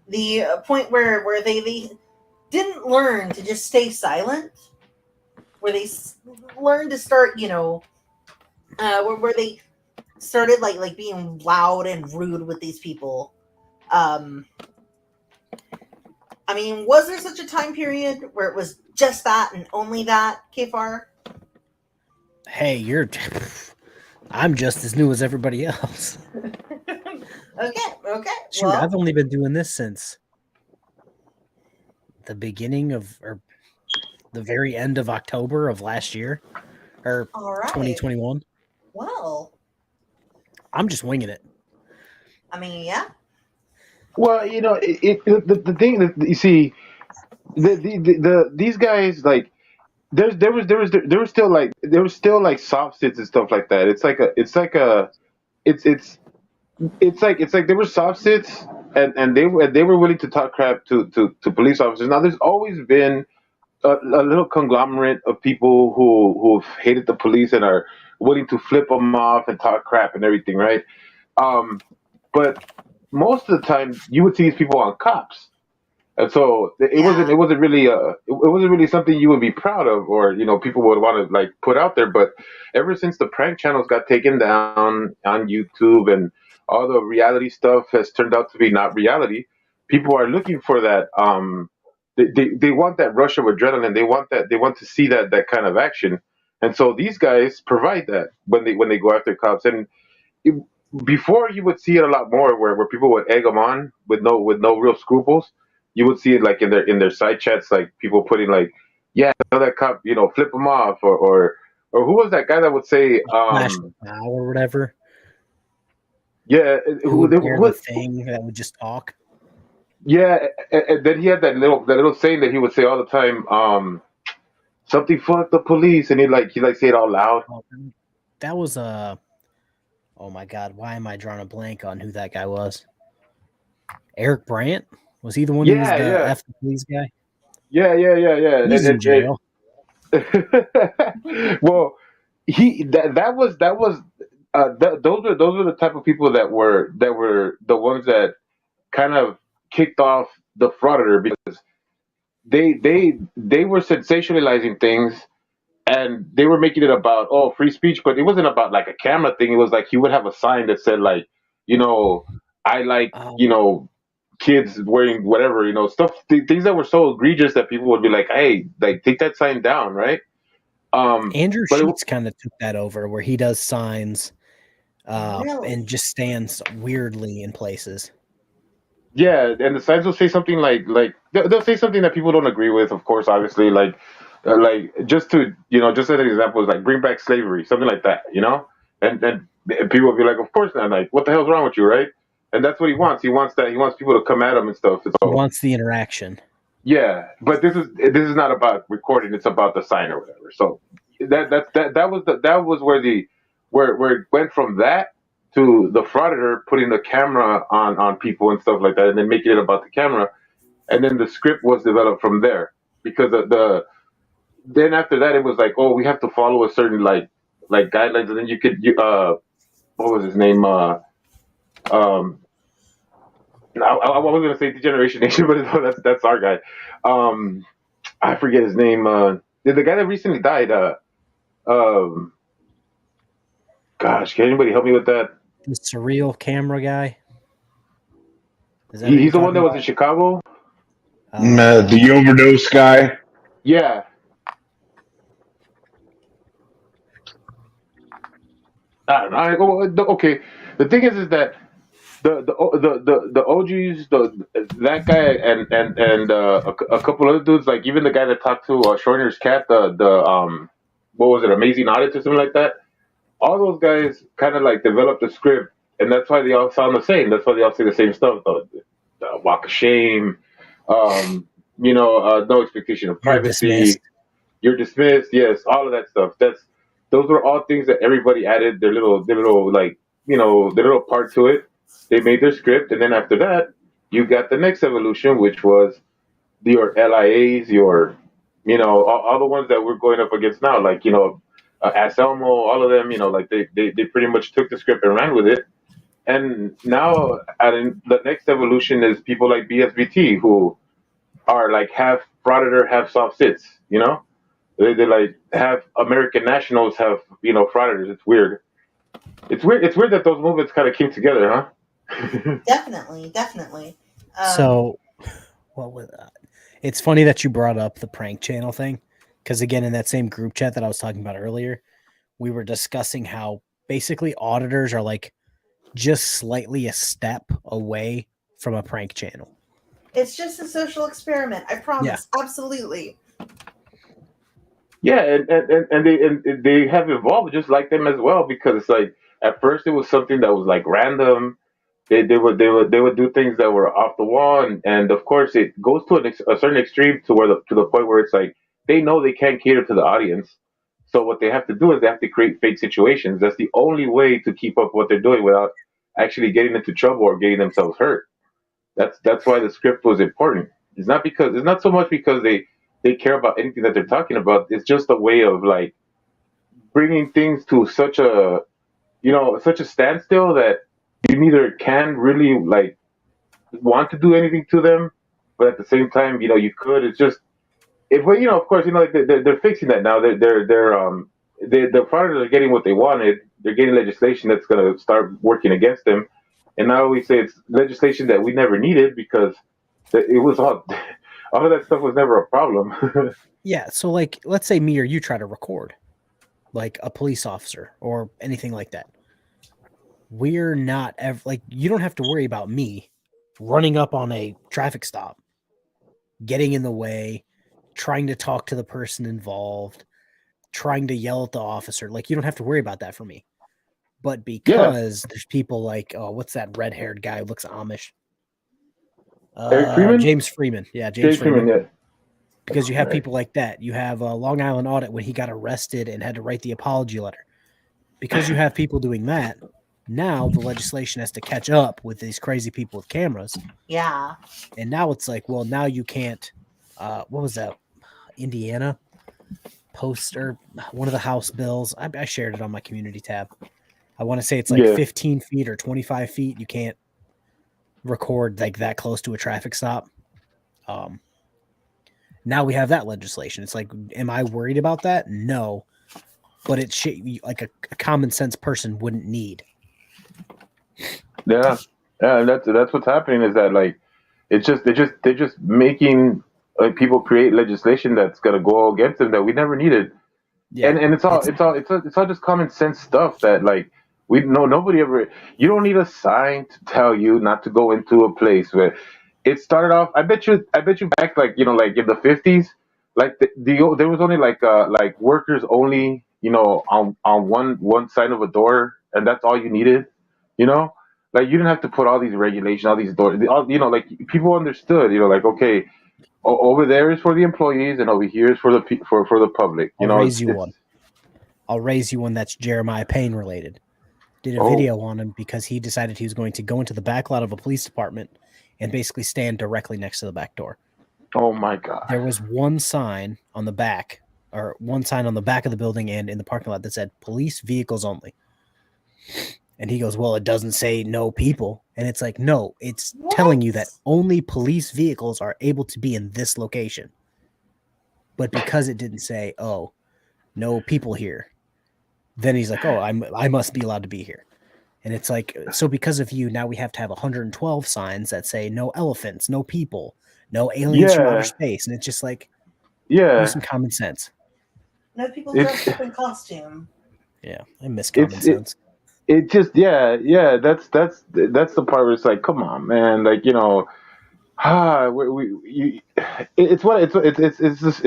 the point where they didn't learn to just stay silent, where they learned to start, where they started like being loud and rude with these people. I mean, was there such a time period where it was just that and only that, Kfar? Hey, I'm just as new as everybody else. Okay. Shoot, I've only been doing this since the beginning of, or the very end of October of last year, or all right. 2021. Well, I'm just winging it. I mean, yeah. Well, the thing that you see, these guys, like, there was still like soft sits and stuff like that. It's like there were soft sits, and they were willing to talk crap to police officers. Now there's always been a little conglomerate of people who've hated the police and are willing to flip them off and talk crap and everything, right? Um, but most of the time, you would see these people on cops. And so it wasn't really something you would be proud of, or people would want to like put out there. But ever since the prank channels got taken down on YouTube and all the reality stuff has turned out to be not reality, people are looking for that. They want that rush of adrenaline. They want to see that kind of action. And so these guys provide that when they go after cops. And it, before, you would see it a lot more where people would egg them on with no real scruples. You would see it like in their side chats, like people putting like, yeah, tell that cop, flip him off, or who was that guy that would say, Flash now or whatever. yeah, Who would wear the thing that would just talk? Yeah, and then he had that little saying that he would say all the time, something fuck the police, and he say it all loud. That was oh my god, why am I drawing a blank on who that guy was? Eric Brandt? Was he the one who was the F the police guy? Yeah. He's in jail. Well, those were the type of people that were the ones that kind of kicked off the frauditor, because they were sensationalizing things, and they were making it about free speech, but it wasn't about like a camera thing. It was like he would have a sign that said like, I like kids wearing whatever, stuff, things that were so egregious that people would be like, hey, like, take that sign down, right? Andrew Sheets kind of took that over, where he does signs Really? and just stands weirdly in places. Yeah, and the signs will say something like they'll say something that people don't agree with, of course, obviously, like just to just as an example is like bring back slavery, something like that, and people will be like, of course not, like, what the hell's wrong with you, right? And that's what he wants. He wants people to come at him and stuff. And so, he wants the interaction. Yeah, but this is not about recording. It's about the sign or whatever. So that was where it went from that to the frauditor putting the camera on people and stuff like that, and then making it about the camera, and then the script was developed from there, because then after that it was like, oh, we have to follow a certain like guidelines, and then what was his name, I was gonna say Degeneration Nation, but no, that's our guy. I forget his name. The guy that recently died. Gosh, can anybody help me with that? The surreal camera guy. He's the one that was in Chicago. The overdose guy. Yeah. I don't know. Okay. The thing is that the OGs, that guy and a couple other dudes, like even the guy that talked to Schrodinger's cat, the what was it, Amazing Audits or something like that. All those guys kind of like developed a script, and that's why they all sound the same. That's why they all say the same stuff. The walk of shame, no expectation of privacy. You're dismissed. Yes, all of that stuff. Those were all things that everybody added their little like their little part to it. They made their script, and then after that, you got the next evolution, which was your LIAs, your all the ones that we're going up against now, like Anselmo, all of them. Like they pretty much took the script and ran with it, And now, the next evolution is people like BSBT who are like half frauditor, half soft sits. You know, they like have American nationals have frauditors. It's weird. It's weird. It's weird that those movements kind of came together, huh? Definitely, definitely. So, what was that? It's funny that you brought up the prank channel thing, because again, in that same group chat that I was talking about earlier, we were discussing how basically auditors are like just slightly a step away from a prank channel. It's just a social experiment. I promise. Yeah. Absolutely. Yeah, and they have evolved just like them as well, because it's like at first it was something that was like random. They would do things that were off the wall, and of course it goes to a certain extreme to the point where it's like they know they can't cater to the audience. So what they have to do is they have to create fake situations. That's the only way to keep up what they're doing without actually getting into trouble or getting themselves hurt. That's why the script was important. It's not so much because they care about anything that they're talking about. It's just a way of like bringing things to such a standstill that you neither can really like want to do anything to them, but at the same time, you could. It's just if of course, like they're fixing that now. The fraudsters are getting what they wanted. They're getting legislation that's going to start working against them, and now we say it's legislation that we never needed because it was all all of that stuff was never a problem. Yeah. So, like, let's say me or you try to record, like a police officer or anything like that. We're not ever like you don't have to worry about me running up on a traffic stop, getting in the way, trying to talk to the person involved, trying to yell at the officer. Like, you don't have to worry about that for me. But because there's people like, oh, what's that red-haired guy who looks Amish? Eric Freeman? James Freeman. Yeah, James Freeman. Yeah. Because you have people like that. You have Long Island Audit when he got arrested and had to write the apology letter. Because you have people doing that, now the legislation has to catch up with these crazy people with cameras. Yeah. And now it's like, well, now you can't. What was that? Indiana poster, one of the House bills. I shared it on my community tab. I want to say it's like 15 feet or 25 feet. You can't record like that close to a traffic stop. Now we have that legislation. It's like, am I worried about that? No, but it's shit like a common sense person wouldn't need. Yeah, that's what's happening is that like they're just making people create legislation that's gonna go against them that we never needed. Yeah. And it's all just common sense stuff that like we know nobody ever. You don't need a sign to tell you not to go into a place where it started off. I bet you back like like in the 50s, like there was only like workers only on one side of a door, and that's all you needed. Like you didn't have to put all these regulations, all these doors, like people understood. Like okay, over there is for the employees, and over here is for the for the public. I'll raise you one that's Jeremiah Payne related. Did a video on him because he decided he was going to go into the back lot of a police department and basically stand directly next to the back door. Oh my God! There was one sign on the back, or one sign on the back of the building and in the parking lot that said "Police vehicles only." And he goes, well, it doesn't say no people. And it's like, no, it's telling you that only police vehicles are able to be in this location. But because it didn't say, oh, no people here, then he's like, oh, I must be allowed to be here. And it's like, so because of you, now we have to have 112 signs that say no elephants, no people, no aliens from outer space. And it's just like, use some common sense. No people dressed up in costume. Yeah, I miss common sense. It just that's the part where it's like, come on, man, like it's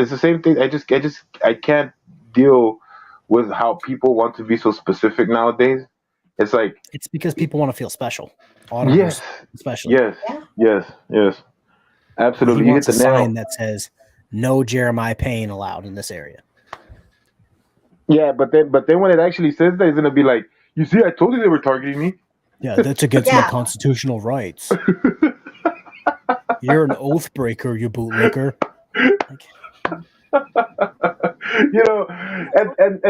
the same thing. I can't deal with how people want to be so specific nowadays. It's like it's because people want to feel special. Auditors, especially. Yes, absolutely. He wants a sign that says no Jeremiah Payne allowed in this area. Yeah, but then when it actually says that, it's gonna be like, you see, I told you they were targeting me. Yeah, that's against my constitutional rights. You're an oath breaker, you bootlicker. And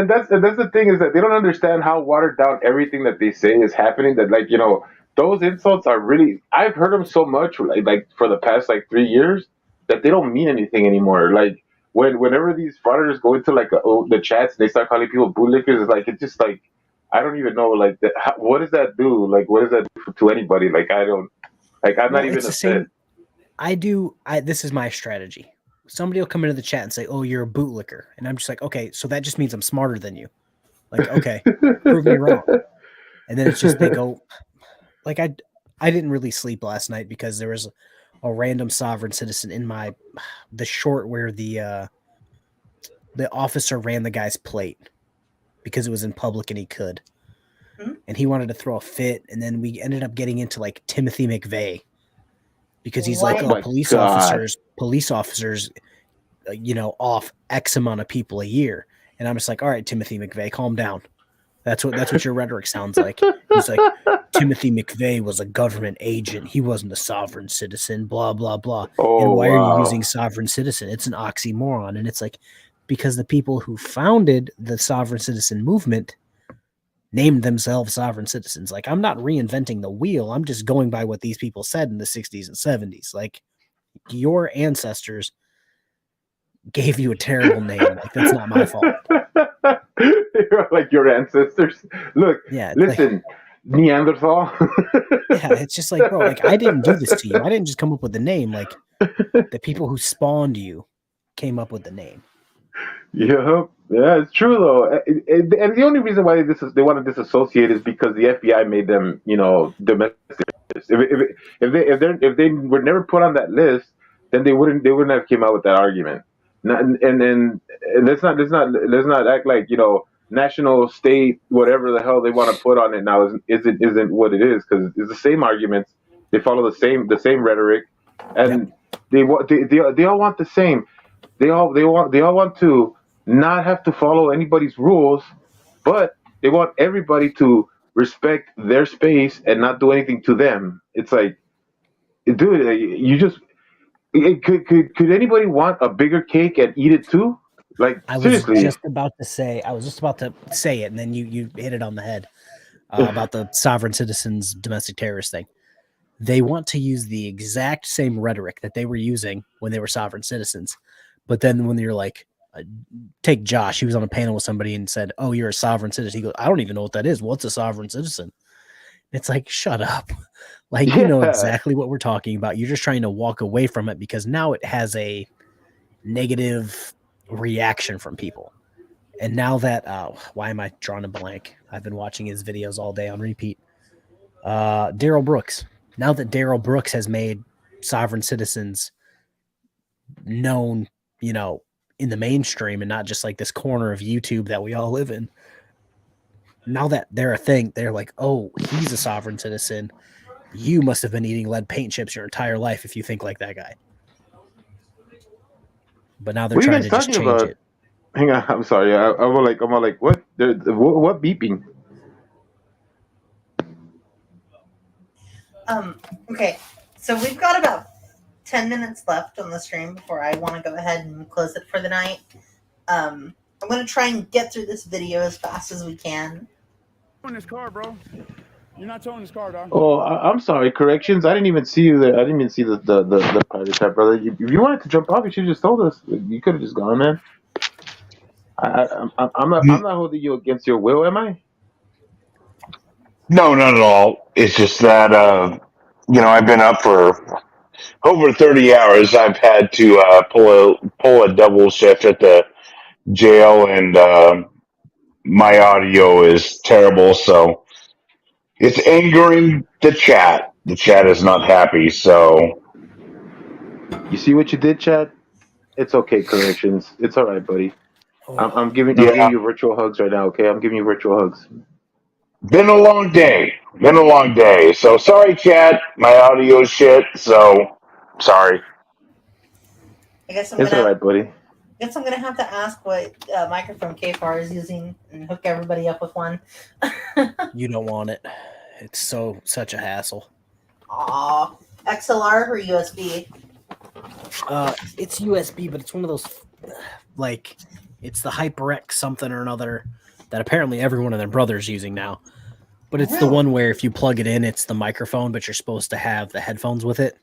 that's the thing is that they don't understand how watered down everything that they say is happening. That like those insults are really. I've heard them so much, like for the past like 3 years, that they don't mean anything anymore. Like whenever these fraudsters go into like the chats and they start calling people bootlickers, it's like it's just like I don't even know like what does that do? Like what does that do to anybody? Like I don't like I'm not Well, even it's the upset. same. This is my strategy. Somebody will come into the chat and say, "Oh, you're a bootlicker," and I'm just like, "Okay, so that just means I'm smarter than you." Like, okay, prove me wrong. And then it's just they go, like I didn't really sleep last night because there was a random sovereign citizen in the short where the officer ran the guy's plate because it was in public and he could. And he wanted to throw a fit, and then we ended up getting into like Timothy McVeigh because he's like, Oh "Oh, my police God. officers, off X amount of people a year." And I'm just like, "All right, Timothy McVeigh, calm down. That's what your rhetoric sounds like." He's like, "Timothy McVeigh was a government agent. He wasn't a sovereign citizen, blah, blah, blah." And Oh why are you wow. using sovereign citizen? It's an oxymoron. And it's like, because the people who founded the sovereign citizen movement named themselves sovereign citizens. Like, I'm not reinventing the wheel. I'm just going by what these people said in the 60s and 70s. Like, your ancestors gave you a terrible name. Like, that's not my fault. Like your ancestors. Look, Yeah, it's like, listen, Neanderthal. yeah, it's just like, bro, like I didn't do this to you. I didn't just come up with the name. Like, the people who spawned you came up with the name. Yeah, yeah, it's true though. And the only reason why they want to disassociate is because the FBI made them, domestic. If they were never put on that list, then they wouldn't have came out with that argument. And let's not act like national, state, whatever the hell they want to put on it now isn't what it is, because it's the same arguments. They follow the same rhetoric, and they all want the same. They all want to not have to follow anybody's rules, but they want everybody to respect their space and not do anything to them. It's like, dude, you just could anybody want a bigger cake and eat it too? Like I was seriously. just about to say it, and then you hit it on the head about the sovereign citizens domestic terrorist thing. They want to use the exact same rhetoric that they were using when they were sovereign citizens. But then when you're like, take Josh, he was on a panel with somebody and said, "Oh, you're a sovereign citizen." He goes, "I don't even know what that is. What's a sovereign citizen?" It's like, shut up. Like, you know Yeah. exactly what we're talking about. You're just trying to walk away from it because now it has a negative reaction from people. And now that, why am I drawing a blank? I've been watching his videos all day on repeat. Daryl Brooks. Now that Daryl Brooks has made sovereign citizens known, in the mainstream and not just like this corner of YouTube that we all live in. Now that they're a thing, they're like, "Oh, he's a sovereign citizen. You must have been eating lead paint chips your entire life if you think like that guy." But now they're What are you trying guys to just talking change about? it. Hang on, I'm sorry. I'm all like, what? What beeping? Okay, so we've got about 10 minutes left on the stream before I want to go ahead and close it for the night. I'm going to try and get through this video as fast as we can. In this car, bro. You're not towing this car, dog. Oh, I'm sorry. Corrections. I didn't even see you there. I didn't even see the private chat, brother. If you wanted to jump off, you should have just told us. You could have just gone, man. I'm not holding you against your will, am I? No, not at all. It's just that I've been up for over 30 hours. I've had to pull a double shift at the jail, and my audio is terrible, so it's angering the chat. The chat is not happy, so You see what you did, Chad? It's okay, corrections. It's all right, buddy. I'm giving yeah. you virtual hugs right now. Okay, I'm giving you virtual hugs. Been a long day. Been a long day. So sorry, chat. My audio is shit, so sorry. I guess It's all right, buddy. I'm gonna have to ask what microphone KFAR is using and hook everybody up with one. You don't want it. It's such a hassle. Aw, XLR or USB? It's USB, but it's one of those, like, it's the HyperX something or another that apparently everyone and their brother's using now. But it's the one where if you plug it in, it's the microphone, but you're supposed to have the headphones with it.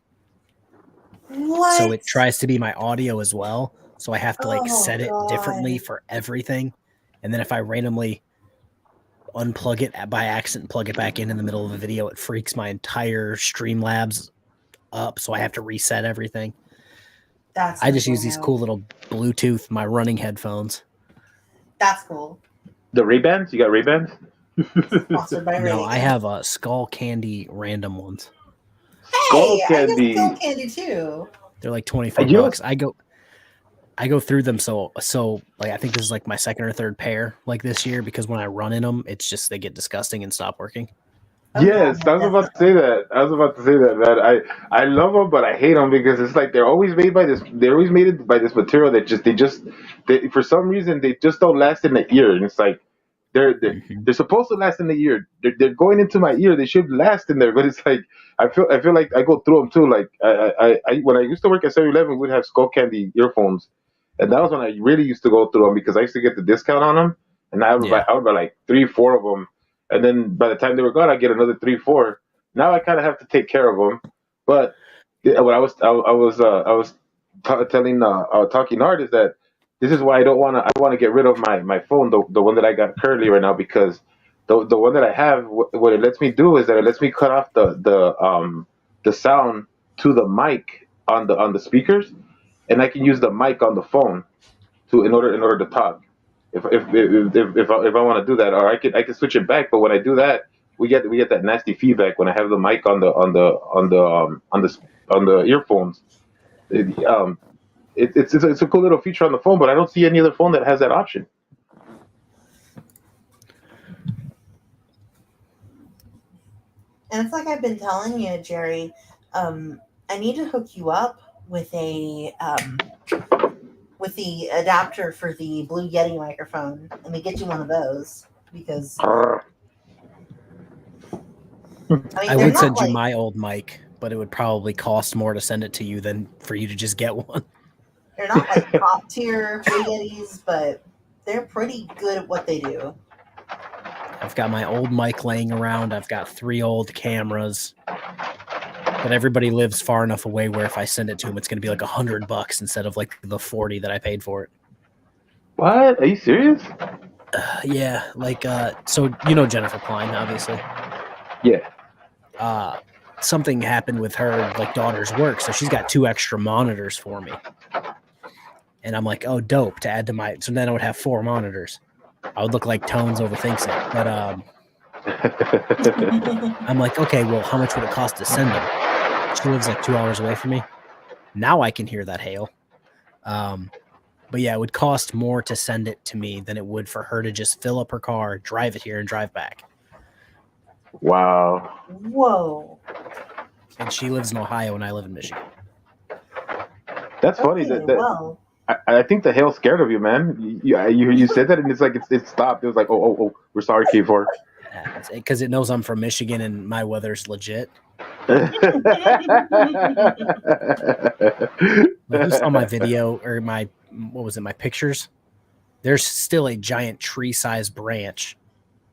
What? So it tries to be my audio as well. So I have to like set it differently for everything. And then if I randomly unplug it by accident and plug it back in the middle of the video, it freaks my entire Streamlabs up. So I have to reset everything. I just use these cool little Bluetooth, my running headphones. That's cool. The Ray-Bans? You got Ray-Bans? Sponsored by No, I have Skull Candy random ones. Hey, I got Skull Candy too. They're like $24. I go through them so like I think this is like my second or third pair like this year because when I run in them, it's just they get disgusting and stop working. Yes, I was about to say that. Man, I love them, but I hate them because it's like they're always made by this. They're always made by this material that they for some reason they just don't last in the ear, and it's like they're supposed to last in the ear. They're going into my ear. They should last in there, but it's like I feel like I go through them too. Like I when I used to work at 7-Eleven, we'd have Skull Candy earphones, and that was when I really used to go through them because I used to get the discount on them, and I would buy like 3-4 of them. And then by the time they were gone, I'd get another 3-4. Now I kind of have to take care of them. But what I was telling Talking Art is that this is why I want to get rid of my phone, the one that I got currently right now, because the one that I have, what it lets me do is that it lets me cut off the sound to the mic on the speakers, and I can use the mic on the phone in order to talk. If I want to do that, or I can switch it back. But when I do that, we get that nasty feedback when I have the mic on the earphones. It's a cool little feature on the phone, but I don't see any other phone that has that option. And it's like I've been telling you, Jerry. I need to hook you up with the adapter for the Blue Yeti microphone, and we get you one of those because I would send you my old mic, but it would probably cost more to send it to you than for you to just get one. They're not like top tier Blue Yetis, but they're pretty good at what they do. I've got my old mic laying around. I've got 3 old cameras. But everybody lives far enough away where if I send it to them, it's going to be like $100 instead of like the 40 that I paid for it. What? Are you serious? Yeah, like so you know Jennifer Klein, obviously. Yeah. Something happened with her like daughter's work, so she's got 2 extra monitors for me. And I'm like, oh, dope, to add to my. So then I would have 4 monitors. I would look like Tones overthinks it, but I'm like, okay, well, how much would it cost to send them? She lives like 2 hours away from me. Now I can hear that hail. But yeah, it would cost more to send it to me than it would for her to just fill up her car, drive it here, and drive back. Wow. Whoa. And she lives in Ohio and I live in Michigan. That's funny. I think the hail scared of you, man. You said that and it's like it stopped. It was like, oh, we're sorry, K4. Because it knows I'm from Michigan and my weather's legit. Like you saw my video or my pictures. There's still a giant tree-sized branch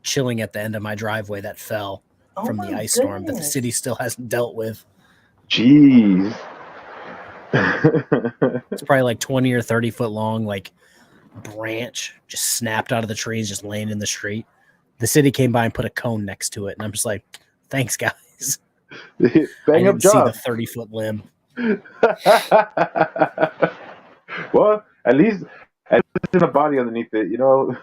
chilling at the end of my driveway that fell from the ice storm that the city still hasn't dealt with. Jeez. It's probably like 20 or 30 foot long, like branch just snapped out of the trees, just laying in the street. The city came by and put a cone next to it, and I'm just like, thanks, guys. I didn't see the 30-foot limb. Well, at least in a body underneath it, you know.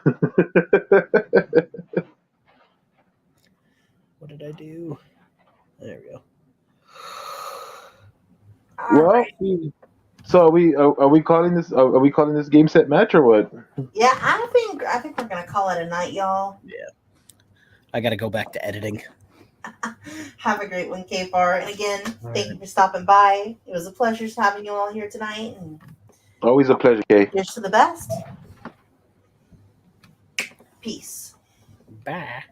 What did I do? There we go. Well, so are we calling this game set match or what? Yeah, I think we're gonna call it a night, y'all. Yeah. I gotta go back to editing. Have a great one, K4. And again, thank you for stopping by. It was a pleasure having you all here tonight. And always a pleasure, Kay. Here's to the best. Peace. Bye.